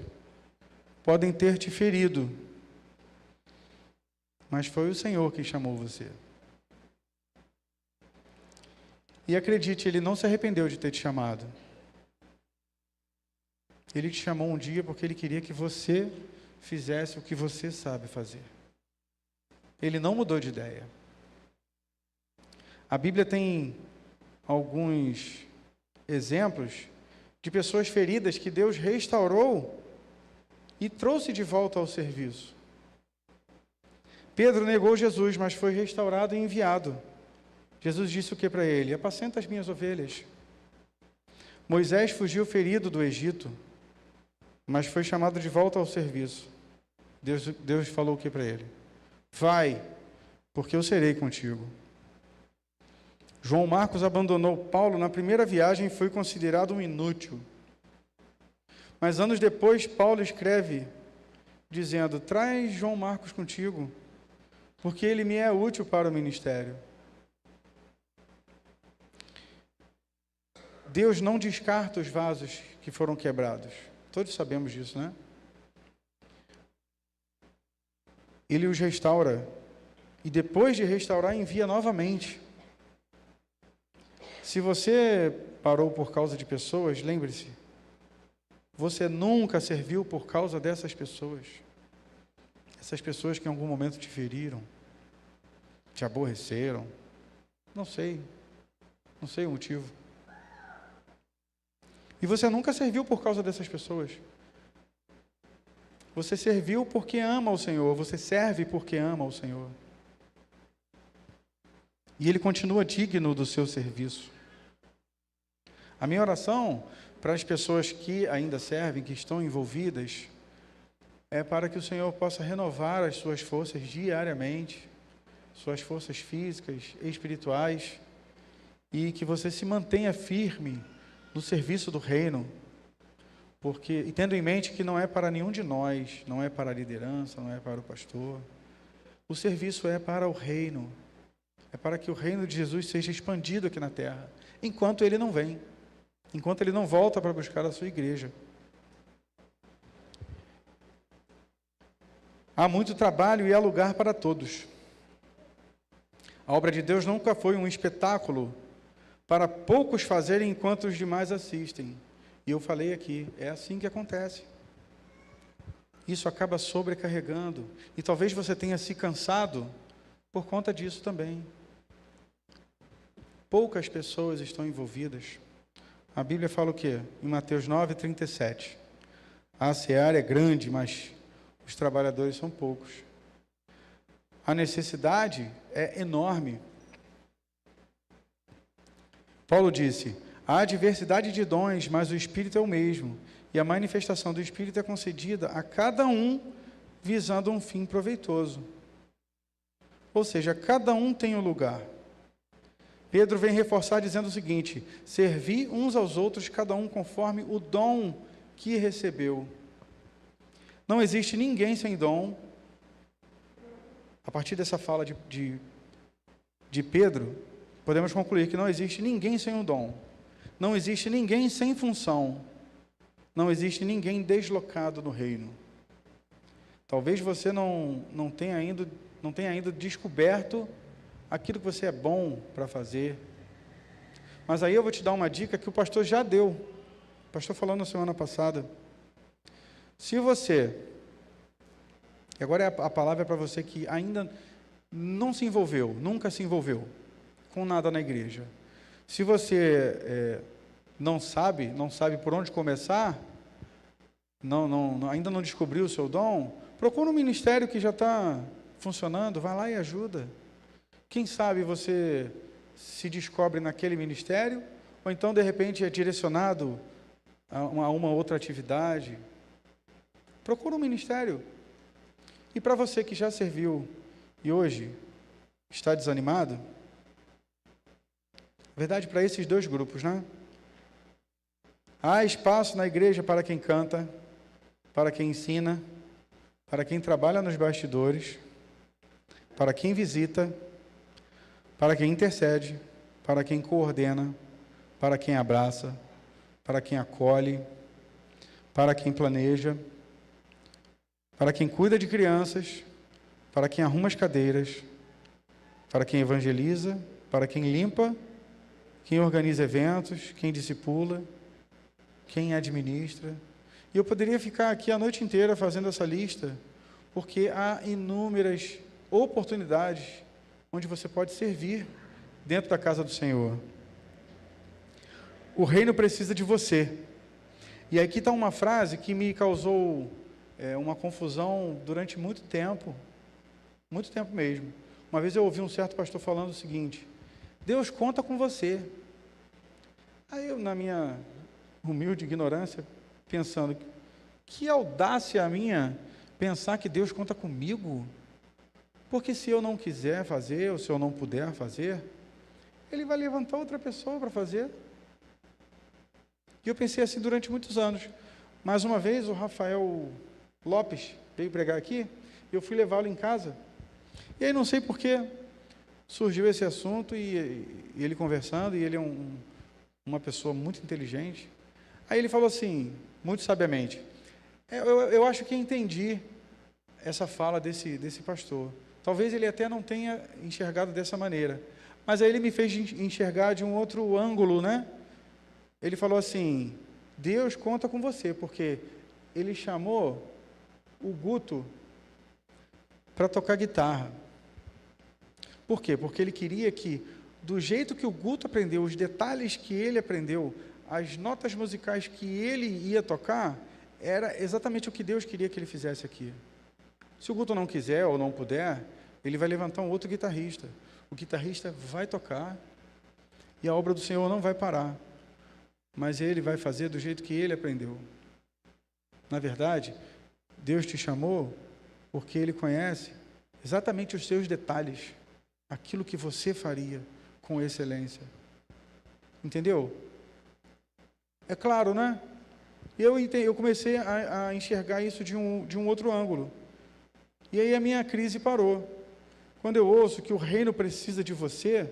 podem ter te ferido, mas foi o Senhor que chamou você. E acredite, Ele não se arrependeu de ter te chamado. Ele te chamou um dia porque Ele queria que você fizesse o que você sabe fazer. Ele não mudou de ideia. A Bíblia tem alguns exemplos de pessoas feridas que Deus restaurou e trouxe de volta ao serviço. Pedro negou Jesus, mas foi restaurado e enviado. Jesus disse o que para ele? Apacenta as minhas ovelhas. Moisés fugiu ferido do Egito, mas foi chamado de volta ao serviço. Deus falou o que para ele? Vai, porque eu serei contigo. João Marcos abandonou Paulo na primeira viagem e foi considerado um inútil. Mas anos depois, Paulo escreve, dizendo, traz João Marcos contigo, porque ele me é útil para o ministério. Deus não descarta os vasos que foram quebrados. Todos sabemos disso, né? Ele os restaura. E depois de restaurar, envia novamente. Se você parou por causa de pessoas, lembre-se, você nunca serviu por causa dessas pessoas. Essas pessoas que em algum momento te feriram, te aborreceram. Não sei o motivo. E você nunca serviu por causa dessas pessoas. Você serviu porque ama o Senhor. Você serve porque ama o Senhor. E Ele continua digno do seu serviço. A minha oração para as pessoas que ainda servem, que estão envolvidas, é para que o Senhor possa renovar as suas forças diariamente, suas forças físicas, espirituais, e que você se mantenha firme no serviço do reino, e tendo em mente que não é para nenhum de nós, não é para a liderança, não é para o pastor, o serviço é para o reino, é para que o reino de Jesus seja expandido aqui na terra, enquanto ele não vem, enquanto ele não volta para buscar a sua igreja. Há muito trabalho e há lugar para todos. A obra de Deus nunca foi um espetáculo para poucos fazerem enquanto os demais assistem. E eu falei aqui, é assim que acontece. Isso acaba sobrecarregando. E talvez você tenha se cansado por conta disso também. Poucas pessoas estão envolvidas. A Bíblia fala o quê? Em Mateus 9:37. A seara é grande, mas os trabalhadores são poucos. A necessidade é enorme. Paulo disse, há diversidade de dons, mas o Espírito é o mesmo, e a manifestação do Espírito é concedida a cada um visando um fim proveitoso. Ou seja, cada um tem um lugar. Pedro vem reforçar dizendo o seguinte, servi uns aos outros, cada um conforme o dom que recebeu. Não existe ninguém sem dom. A partir dessa fala de Pedro, podemos concluir que não existe ninguém sem um dom. Não existe ninguém sem função. Não existe ninguém deslocado no reino. Talvez você não tenha ainda descoberto aquilo que você é bom para fazer. Mas aí eu vou te dar uma dica que o pastor já deu. O pastor falou na semana passada. Se você, e agora a palavra é para você que ainda não se envolveu, nunca se envolveu com nada na igreja. Se você não sabe por onde começar, ainda não descobriu o seu dom, procura um ministério que já está funcionando, vai lá e ajuda. Quem sabe você se descobre naquele ministério, ou então de repente é direcionado a uma outra atividade. Procura um ministério. E para você que já serviu e hoje está desanimado, verdade para esses dois grupos, né? Há espaço na igreja para quem canta, para quem ensina, para quem trabalha nos bastidores, para quem visita, para quem intercede, para quem coordena, para quem abraça, para quem acolhe, para quem planeja, para quem cuida de crianças, para quem arruma as cadeiras, para quem evangeliza, para quem limpa, quem organiza eventos, quem discipula, quem administra. E eu poderia ficar aqui a noite inteira fazendo essa lista, porque há inúmeras oportunidades onde você pode servir dentro da casa do Senhor. O reino precisa de você. E aqui está uma frase que me causou uma confusão durante muito tempo mesmo. Uma vez eu ouvi um certo pastor falando o seguinte, Deus conta com você. Aí eu, na minha humilde ignorância, pensando, que audácia a minha pensar que Deus conta comigo? Porque se eu não quiser fazer, ou se eu não puder fazer, Ele vai levantar outra pessoa para fazer. E eu pensei assim durante muitos anos. Mais uma vez, o Rafael Lopes veio pregar aqui, e eu fui levá-lo em casa. E aí não sei por que surgiu esse assunto e ele conversando, e ele é uma pessoa muito inteligente. Aí ele falou assim, muito sabiamente, eu acho que entendi essa fala desse pastor. Talvez ele até não tenha enxergado dessa maneira, mas aí ele me fez enxergar de um outro ângulo, né? Ele falou assim, Deus conta com você, porque ele chamou o Guto para tocar guitarra. Por quê? Porque ele queria que, do jeito que o Guto aprendeu, os detalhes que ele aprendeu, as notas musicais que ele ia tocar, era exatamente o que Deus queria que ele fizesse aqui. Se o Guto não quiser ou não puder, ele vai levantar um outro guitarrista. O guitarrista vai tocar e a obra do Senhor não vai parar. Mas ele vai fazer do jeito que ele aprendeu. Na verdade, Deus te chamou porque Ele conhece exatamente os seus detalhes, aquilo que você faria com excelência. Entendeu? É claro, né? Eu comecei a enxergar isso de um outro ângulo. E aí a minha crise parou. Quando eu ouço que o reino precisa de você,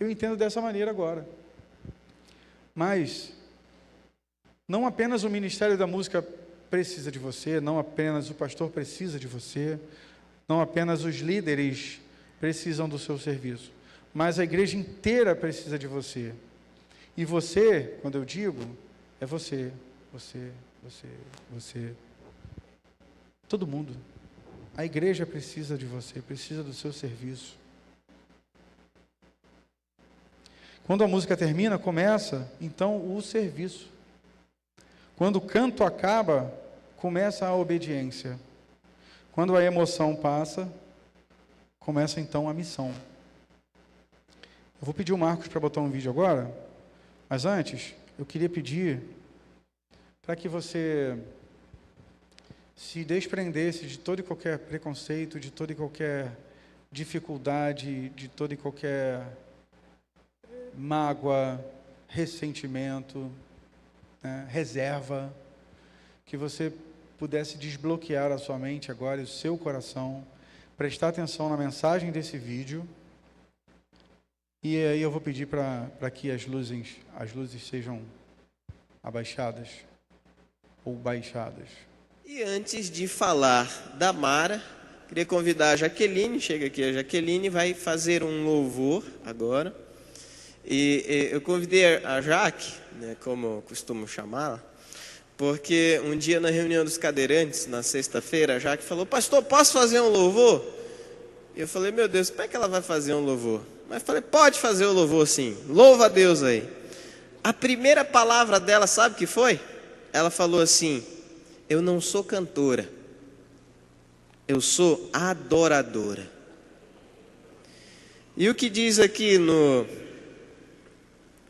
eu entendo dessa maneira agora. Mas não apenas o Ministério da Música precisa de você, não apenas o pastor precisa de você, não apenas os líderes precisam do seu serviço, mas a igreja inteira precisa de você. E você, quando eu digo, é você. Todo mundo. A igreja precisa de você, precisa do seu serviço. Quando a música termina, começa, então, o serviço. Quando o canto acaba, começa a obediência. Quando a emoção passa, começa, então, a missão. Eu vou pedir o Marcos para botar um vídeo agora, mas antes, eu queria pedir para que você se desprendesse de todo e qualquer preconceito, de toda e qualquer dificuldade, de toda e qualquer mágoa, ressentimento, né, reserva, que você pudesse desbloquear a sua mente agora e o seu coração, prestar atenção na mensagem desse vídeo, e aí eu vou pedir para que as luzes sejam abaixadas ou baixadas. E antes de falar da Mara, queria convidar a Jaqueline, chega aqui a Jaqueline, vai fazer um louvor agora. E eu convidei a Jaque, né, como eu costumo chamá-la, porque um dia na reunião dos cadeirantes, na sexta-feira, a Jaque falou, pastor, posso fazer um louvor? E eu falei, meu Deus, como é que ela vai fazer um louvor? Mas falei, pode fazer o louvor sim, louva a Deus aí. A primeira palavra dela, sabe o que foi? Ela falou assim, eu não sou cantora, eu sou adoradora. E o que diz aqui no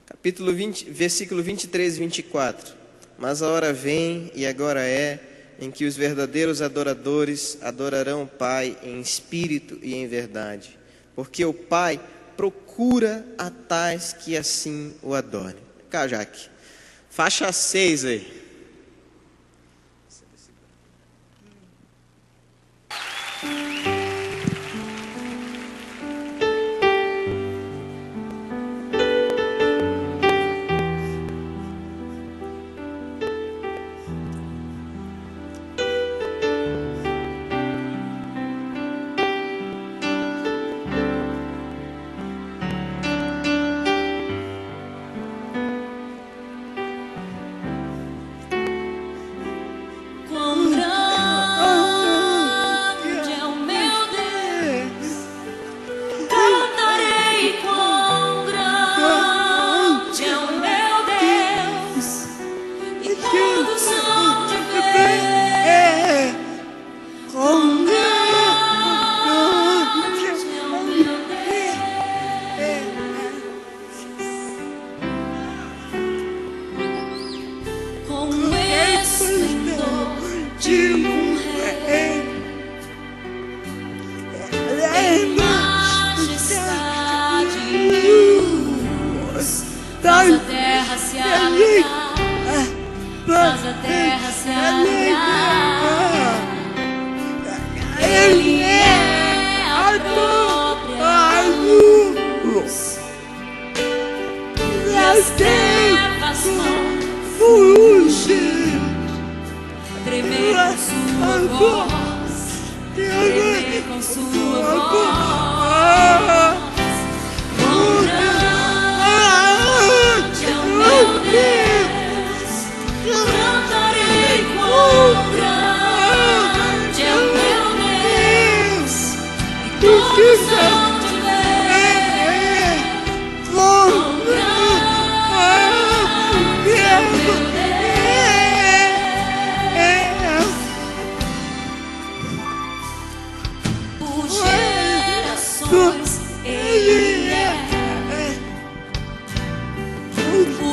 capítulo 20, versículo 23 e 24? Mas a hora vem, e agora é, em que os verdadeiros adoradores adorarão o Pai em espírito e em verdade, porque o Pai procura a tais que assim o adorem. Cá, Jaque, faixa 6 aí. Ele é as trevas vão fugir, tremer com sua voz, tremer com sua voz. Quão grande é o meu Deus, cantarei quão grande é o meu Deus, e todos hão de ver quão grande é o meu Deus. Por gerações Ele é, o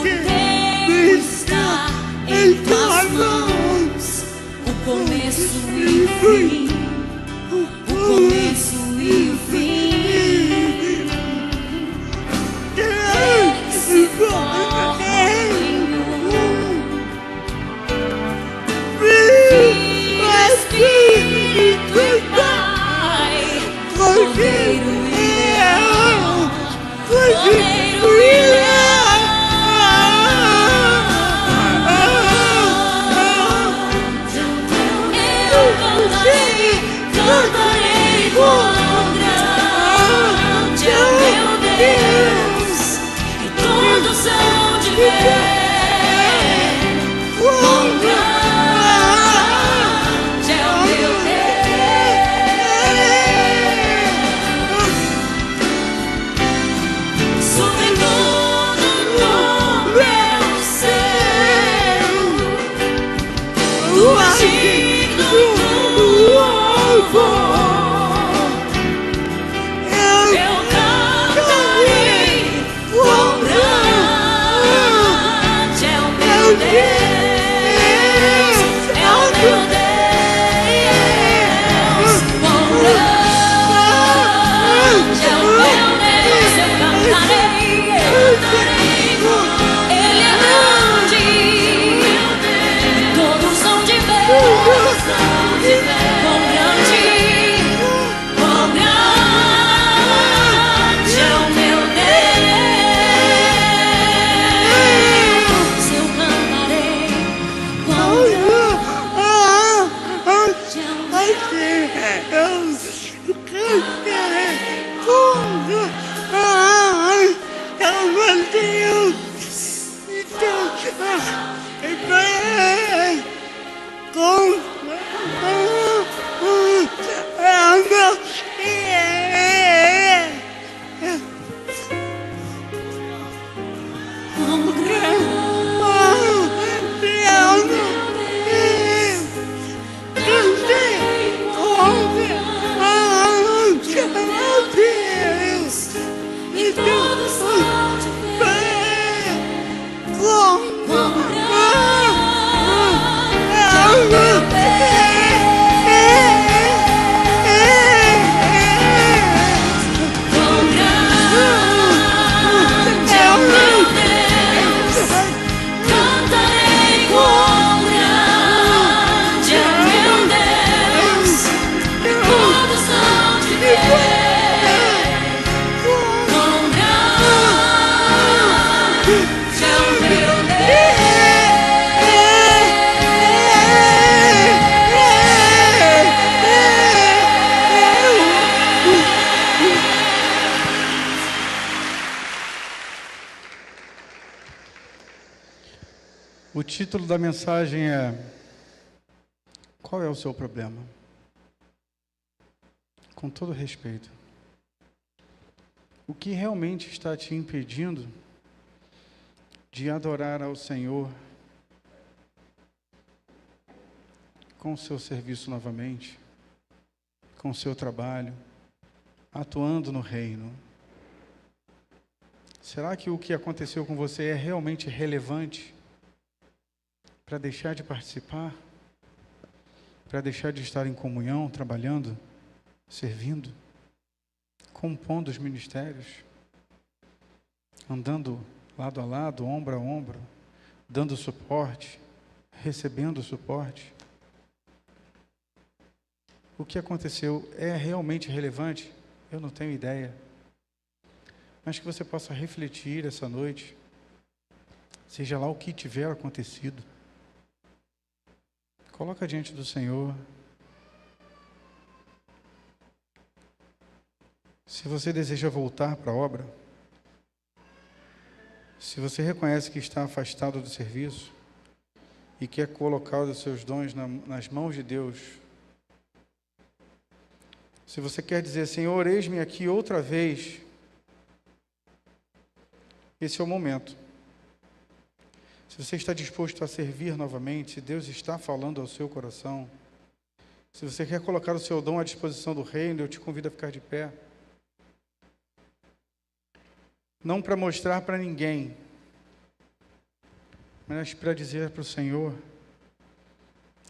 tempo está em tuas mãos, o começo e o fim, o começo e o fim. Esse forma nenhum, Filho, Espírito e Pai, Cordeiro e Leão, Cordeiro e Leão. Eu cantarei quão grande é o meu Deus, e todos hão de ver quão grande é o meu Deus. Sobre todo nome é o seu, tu és digno do louvor. Eu cantarei quão grande é o meu Deus, é o meu Deus. Quão grande é o meu Deus, eu cantarei, Ele é grande, todos hão de ver quão grande é o meu Deus. Eu cantarei quão grande é o meu Deus. Eu cantarei quão grande é o meu Deus. Então, quão e todos hão de ver quão grande é o meu Deus. Quão grande é o meu Deus, cantarei quão grande é o meu Deus, e todos hão de ver quão grande é o meu O título da mensagem é: qual é o seu problema? Com todo respeito, o que realmente está te impedindo de adorar ao Senhor com o seu serviço novamente, com o seu trabalho, atuando no reino? Será que o que aconteceu com você é realmente relevante para deixar de participar? Para deixar de estar em comunhão, trabalhando, servindo, compondo os ministérios, andando lado a lado, ombro a ombro, dando suporte, recebendo suporte? O que aconteceu é realmente relevante? Eu não tenho ideia. Mas que você possa refletir essa noite seja lá o que tiver acontecido, coloca diante do Senhor. Se você deseja voltar para a obra, se você reconhece que está afastado do serviço e quer colocar os seus dons nas mãos de Deus, se você quer dizer, Senhor, eis-me aqui outra vez, esse é o momento. Se você está disposto a servir novamente, se Deus está falando ao seu coração, se você quer colocar o seu dom à disposição do reino, eu te convido a ficar de pé. Não para mostrar para ninguém, mas para dizer para o Senhor,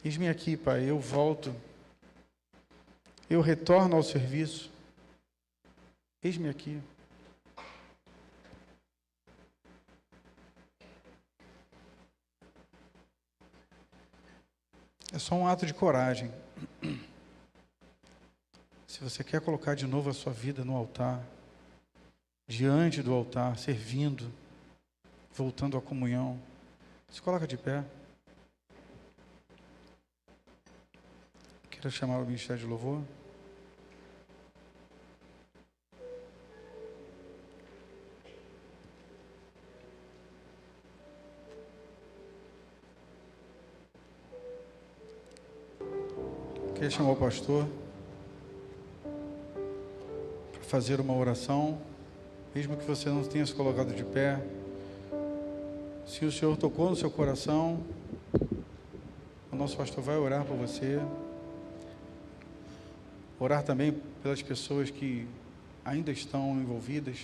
eis-me aqui, Pai, eu volto, eu retorno ao serviço, eis-me aqui. É só um ato de coragem. Se você quer colocar de novo a sua vida no altar, diante do altar, servindo, voltando à comunhão, se coloca de pé. Quero chamar o Ministério de Louvor. Queria chamar o pastor para fazer uma oração, mesmo que você não tenha se colocado de pé. Se o Senhor tocou no seu coração, o nosso pastor vai orar por você. Orar também pelas pessoas que ainda estão envolvidas,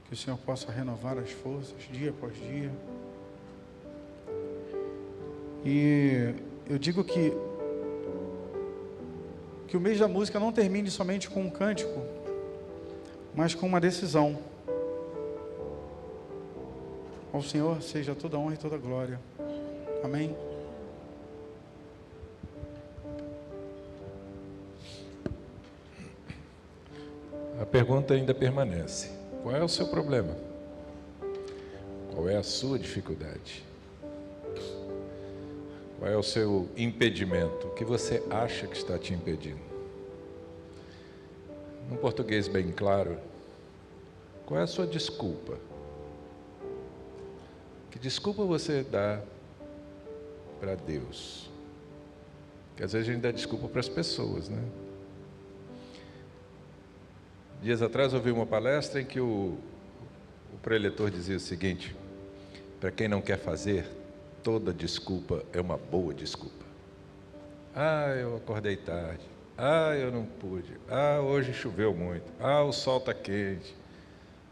que o Senhor possa renovar as forças dia após dia. E eu digo que o mês da música não termine somente com um cântico, mas com uma decisão. Ao Senhor seja toda honra e toda glória. Amém? A pergunta ainda permanece. Qual é o seu problema? Qual é a sua dificuldade? Qual é o seu impedimento? O que você acha que está te impedindo? Num português bem claro, qual é a sua desculpa? Que desculpa você dá para Deus? Porque às vezes a gente dá desculpa para as pessoas, né? Dias atrás eu ouvi uma palestra em que o preletor dizia o seguinte: para quem não quer fazer, toda desculpa é uma boa desculpa. Ah, eu acordei tarde. Ah, eu não pude. Ah, hoje choveu muito. Ah, o sol está quente.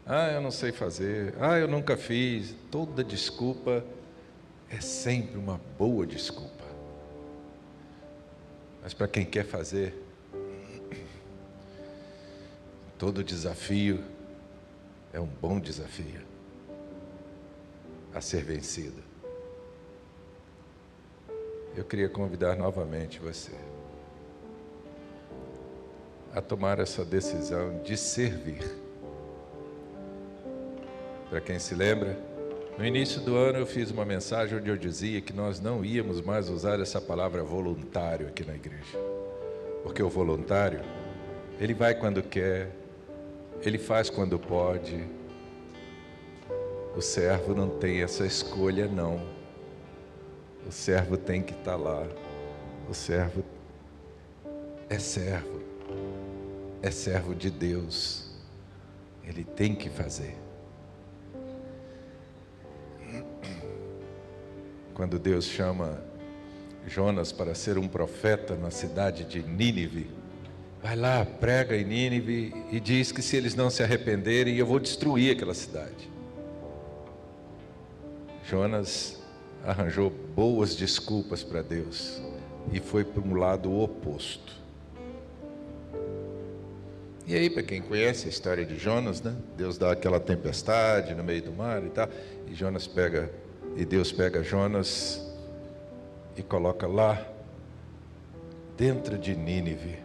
Ah, eu não sei fazer. Ah, eu nunca fiz. Toda desculpa é sempre uma boa desculpa. Mas para quem quer fazer, todo desafio é um bom desafio a ser vencido. Eu queria convidar novamente você a tomar essa decisão de servir. Para quem se lembra, no início do ano eu fiz uma mensagem onde eu dizia que nós não íamos mais usar essa palavra voluntário aqui na igreja. Porque o voluntário, ele vai quando quer, ele faz quando pode. O servo não tem essa escolha, não. O servo tem que estar lá. O servo é servo. É servo de Deus. Ele tem que fazer. Quando Deus chama Jonas para ser um profeta na cidade de Nínive, vai lá, prega em Nínive e diz que se eles não se arrependerem, eu vou destruir aquela cidade. Jonas arranjou boas desculpas para Deus e foi para um lado oposto. E aí, para quem conhece a história de Jonas, né? Deus dá aquela tempestade no meio do mar e tal, e Deus pega Jonas e coloca lá dentro de Nínive.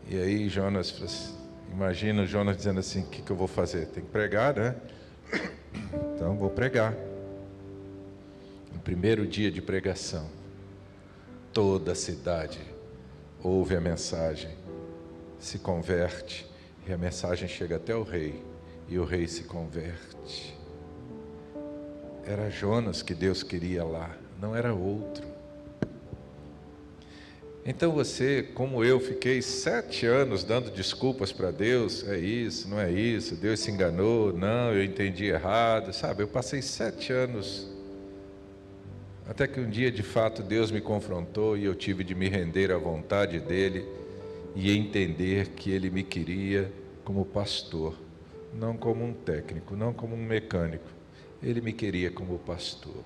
E aí Jonas, imagina Jonas dizendo assim: o que eu vou fazer? Tem que pregar, né? Então vou pregar. No primeiro dia de pregação, toda a cidade ouve a mensagem, se converte, e a mensagem chega até o rei, e o rei se converte. Era Jonas que Deus queria lá, não era outro. Então você, como eu, fiquei 7 anos dando desculpas para Deus, é isso, não é isso, Deus se enganou, não, eu entendi errado, sabe? Eu passei 7 anos, até que um dia de fato Deus me confrontou e eu tive de me render à vontade dEle e entender que Ele me queria como pastor, não como um técnico, não como um mecânico, Ele me queria como pastor.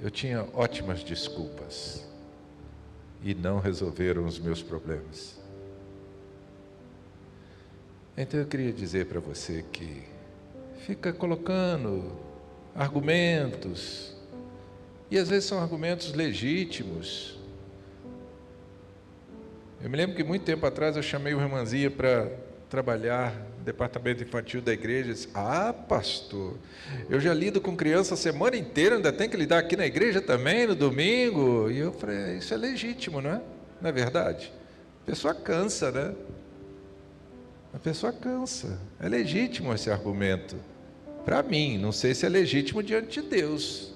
Eu tinha ótimas desculpas e não resolveram os meus problemas. Então eu queria dizer para você que fica colocando argumentos, e às vezes são argumentos legítimos. Eu me lembro que muito tempo atrás eu chamei uma irmãzinha para trabalhar no departamento infantil da igreja e disse: ah, pastor, eu já lido com criança a semana inteira, ainda tem que lidar aqui na igreja também, no domingo. E eu falei: isso é legítimo, não é? Não é verdade? A pessoa cansa, né? A pessoa cansa. É legítimo esse argumento. Para mim, não sei se é legítimo diante de Deus.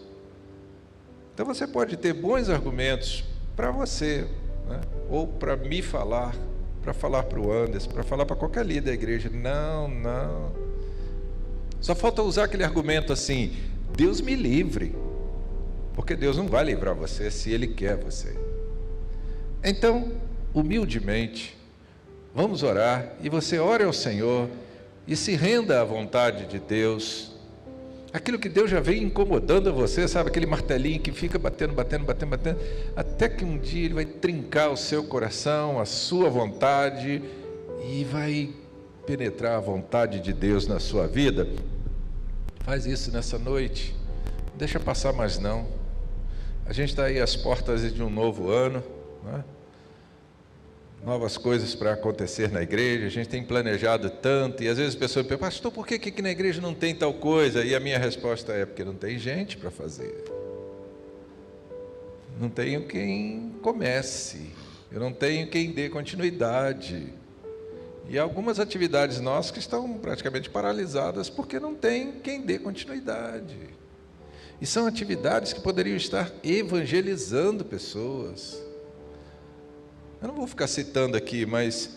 Então você pode ter bons argumentos para você, né? Ou para me falar, para falar para o Anderson, para falar para qualquer líder da igreja. Não. Só falta usar aquele argumento assim: Deus me livre. Porque Deus não vai livrar você se Ele quer você. Então, humildemente, vamos orar, e você ore ao Senhor e se renda à vontade de Deus. Aquilo que Deus já vem incomodando a você, sabe, aquele martelinho que fica batendo, até que um dia Ele vai trincar o seu coração, a sua vontade, e vai penetrar a vontade de Deus na sua vida. Faz isso nessa noite, não deixa passar mais não. A gente está aí às portas de um novo ano, né? Novas coisas para acontecer na igreja, a gente tem planejado tanto, e às vezes as pessoas perguntam: pastor, por que aqui na igreja não tem tal coisa? E a minha resposta é: porque não tem gente para fazer. Não tenho quem comece, eu não tenho quem dê continuidade. E algumas atividades nossas que estão praticamente paralisadas porque não tem quem dê continuidade. E são atividades que poderiam estar evangelizando pessoas. Eu não vou ficar citando aqui, mas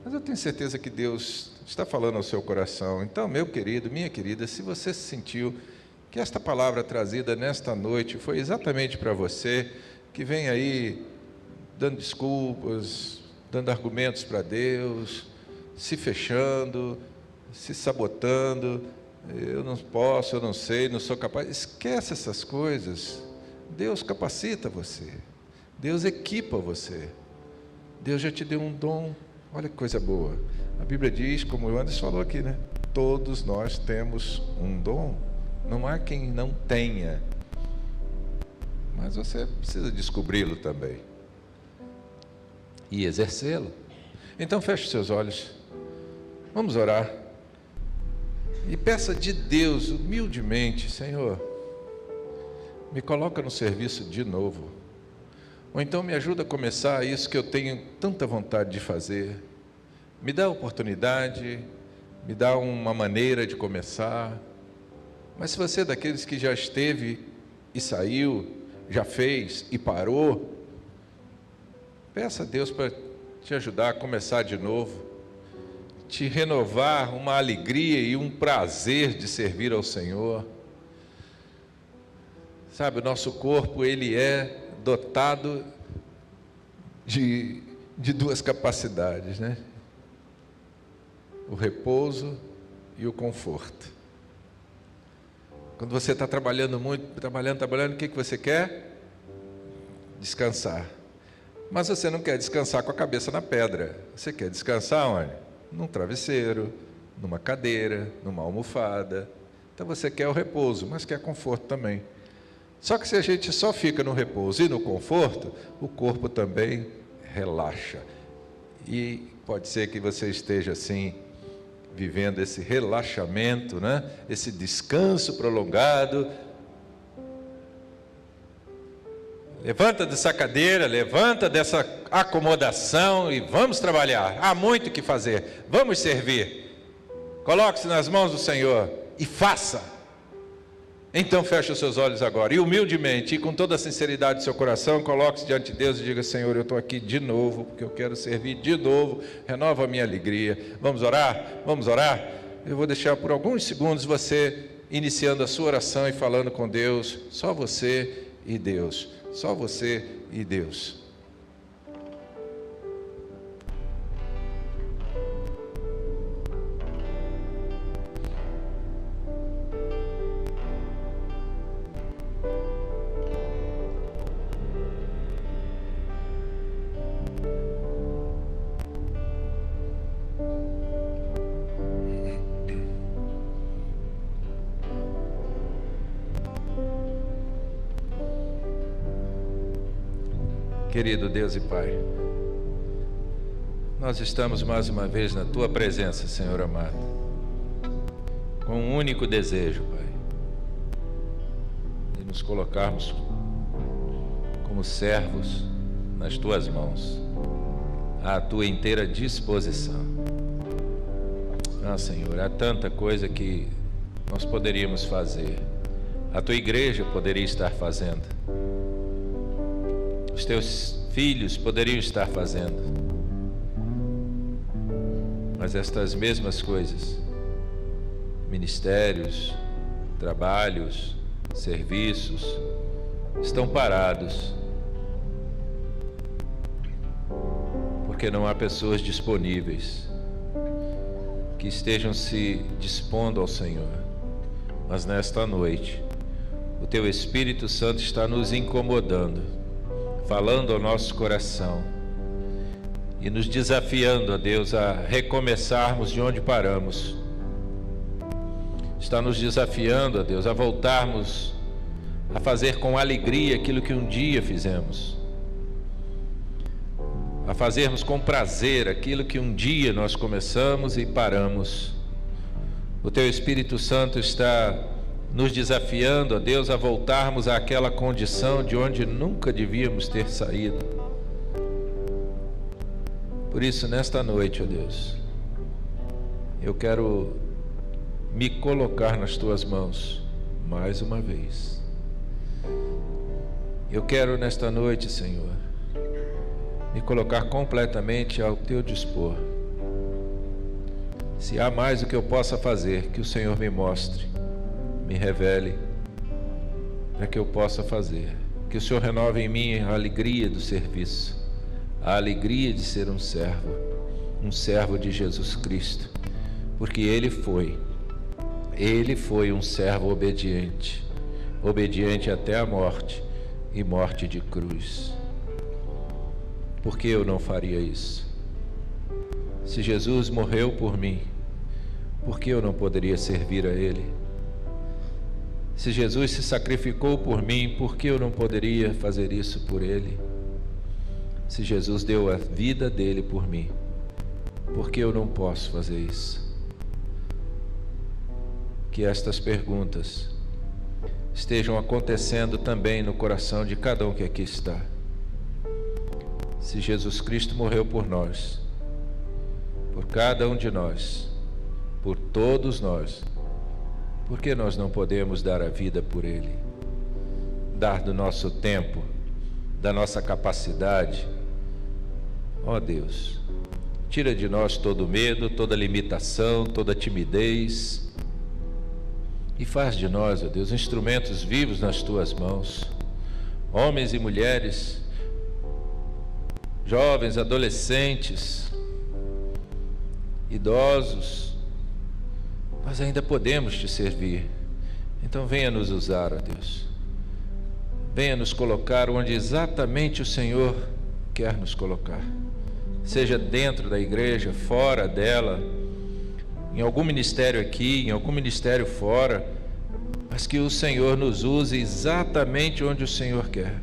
eu tenho certeza que Deus está falando ao seu coração. Então, meu querido, minha querida, se você sentiu que esta palavra trazida nesta noite foi exatamente para você, que vem aí dando desculpas, dando argumentos para Deus, se fechando, se sabotando, eu não posso, eu não sei, não sou capaz. Esquece essas coisas. Deus capacita você, Deus equipa você. Deus já te deu um dom. Olha que coisa boa. A Bíblia diz, como o Anderson falou aqui, né? Todos nós temos um dom. Não há quem não tenha. Mas você precisa descobri-lo também e exercê-lo. Então feche seus olhos. Vamos orar. E peça de Deus humildemente: Senhor, me coloca no serviço de novo. Ou então me ajuda a começar isso que eu tenho tanta vontade de fazer. Me dá a oportunidade, me dá uma maneira de começar. Mas se você é daqueles que já esteve e saiu, já fez e parou, peça a Deus para te ajudar a começar de novo, te renovar uma alegria e um prazer de servir ao Senhor. Sabe, o nosso corpo, ele é dotado de 2 capacidades, né? O repouso e o conforto. Quando você está trabalhando muito, trabalhando, o que você quer? Descansar. Mas você não quer descansar com a cabeça na pedra. Você quer descansar onde? Num travesseiro, numa cadeira, numa almofada. Então você quer o repouso, mas quer conforto também. Só que se a gente só fica no repouso e no conforto, o corpo também relaxa. E pode ser que você esteja assim, vivendo esse relaxamento, né? Esse descanso prolongado. Levanta dessa cadeira, levanta dessa acomodação e vamos trabalhar. Há muito o que fazer, vamos servir. Coloque-se nas mãos do Senhor e faça. Então feche os seus olhos agora e humildemente e com toda a sinceridade do seu coração, coloque-se diante de Deus e diga: Senhor, eu estou aqui de novo, porque eu quero servir de novo, renova a minha alegria. Vamos orar? Vamos orar? Eu vou deixar por alguns segundos você iniciando a sua oração e falando com Deus, só você e Deus, só você e Deus. Querido Deus e Pai, nós estamos mais uma vez na Tua presença, Senhor amado, com um único desejo, Pai, de nos colocarmos como servos nas Tuas mãos, à Tua inteira disposição. Ah, Senhor, há tanta coisa que nós poderíamos fazer, a Tua igreja poderia estar fazendo, os Teus filhos poderiam estar fazendo, mas estas mesmas coisas, ministérios, trabalhos, serviços, estão parados, porque não há pessoas disponíveis que estejam se dispondo ao Senhor. Mas nesta noite, o Teu Espírito Santo está nos incomodando, falando ao nosso coração e nos desafiando, ó Deus, a recomeçarmos de onde paramos. Está nos desafiando, ó Deus, a voltarmos a fazer com alegria aquilo que um dia fizemos, a fazermos com prazer aquilo que um dia nós começamos e paramos. O Teu Espírito Santo está nos desafiando, ó Deus, a voltarmos àquela condição de onde nunca devíamos ter saído. Por isso, nesta noite, ó Deus, eu quero me colocar nas Tuas mãos mais uma vez. Eu quero nesta noite, Senhor, me colocar completamente ao Teu dispor. Se há mais o que eu possa fazer, que o Senhor me mostre, me revele, para que eu possa fazer. Que o Senhor renove em mim a alegria do serviço, a alegria de ser um servo de Jesus Cristo, porque Ele foi um servo obediente, obediente até a morte e morte de cruz. Por que eu não faria isso? Se Jesus morreu por mim, por que eu não poderia servir a Ele? Se Jesus se sacrificou por mim, por que eu não poderia fazer isso por Ele? Se Jesus deu a vida dele por mim, por que eu não posso fazer isso? Que estas perguntas estejam acontecendo também no coração de cada um que aqui está. Se Jesus Cristo morreu por nós, por cada um de nós, por todos nós, por que nós não podemos dar a vida por Ele? Dar do nosso tempo, da nossa capacidade? Ó Deus, tira de nós todo medo, toda limitação, toda timidez, e faz de nós, ó Deus, instrumentos vivos nas Tuas mãos, homens e mulheres, jovens, adolescentes, idosos. Nós ainda podemos Te servir. Então venha nos usar, ó Deus. Venha nos colocar onde exatamente o Senhor quer nos colocar. Seja dentro da igreja, fora dela, em algum ministério aqui, em algum ministério fora, mas que o Senhor nos use exatamente onde o Senhor quer.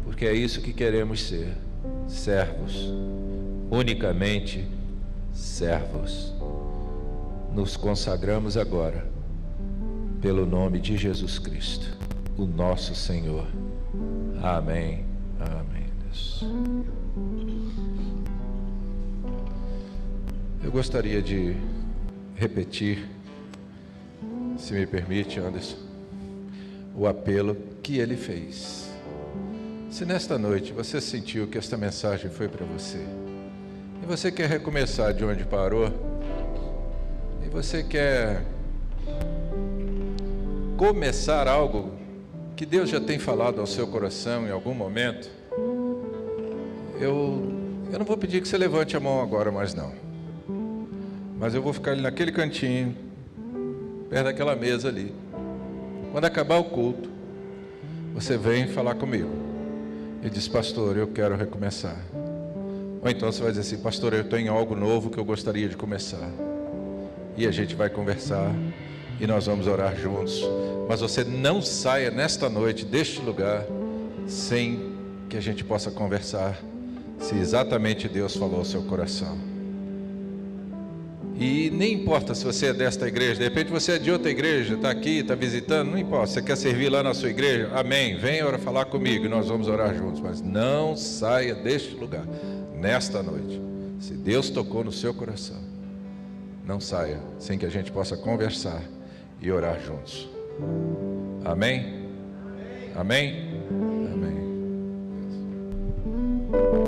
Porque é isso que queremos ser, servos, unicamente servos. Nos consagramos agora, pelo nome de Jesus Cristo, o nosso Senhor. Amém. Amém, Deus. Eu gostaria de repetir, se me permite, Anderson, o apelo que ele fez. Se nesta noite você sentiu que esta mensagem foi para você, e você quer recomeçar de onde parou, e você quer começar algo que Deus já tem falado ao seu coração em algum momento, eu não vou pedir que você levante a mão agora mais não, mas eu vou ficar ali naquele cantinho, perto daquela mesa ali. Quando acabar o culto, você vem falar comigo e diz: pastor, eu quero recomeçar. Ou então você vai dizer assim: pastor, eu tenho algo novo que eu gostaria de começar. E a gente vai conversar e nós vamos orar juntos. Mas você não saia nesta noite deste lugar sem que a gente possa conversar, se exatamente Deus falou ao seu coração. E nem importa se você é desta igreja, de repente você é de outra igreja, está aqui, está visitando, não importa, você quer servir lá na sua igreja, amém, venha falar comigo e nós vamos orar juntos. Mas não saia deste lugar nesta noite, se Deus tocou no seu coração, não saia sem que a gente possa conversar e orar juntos. Amém? Amém?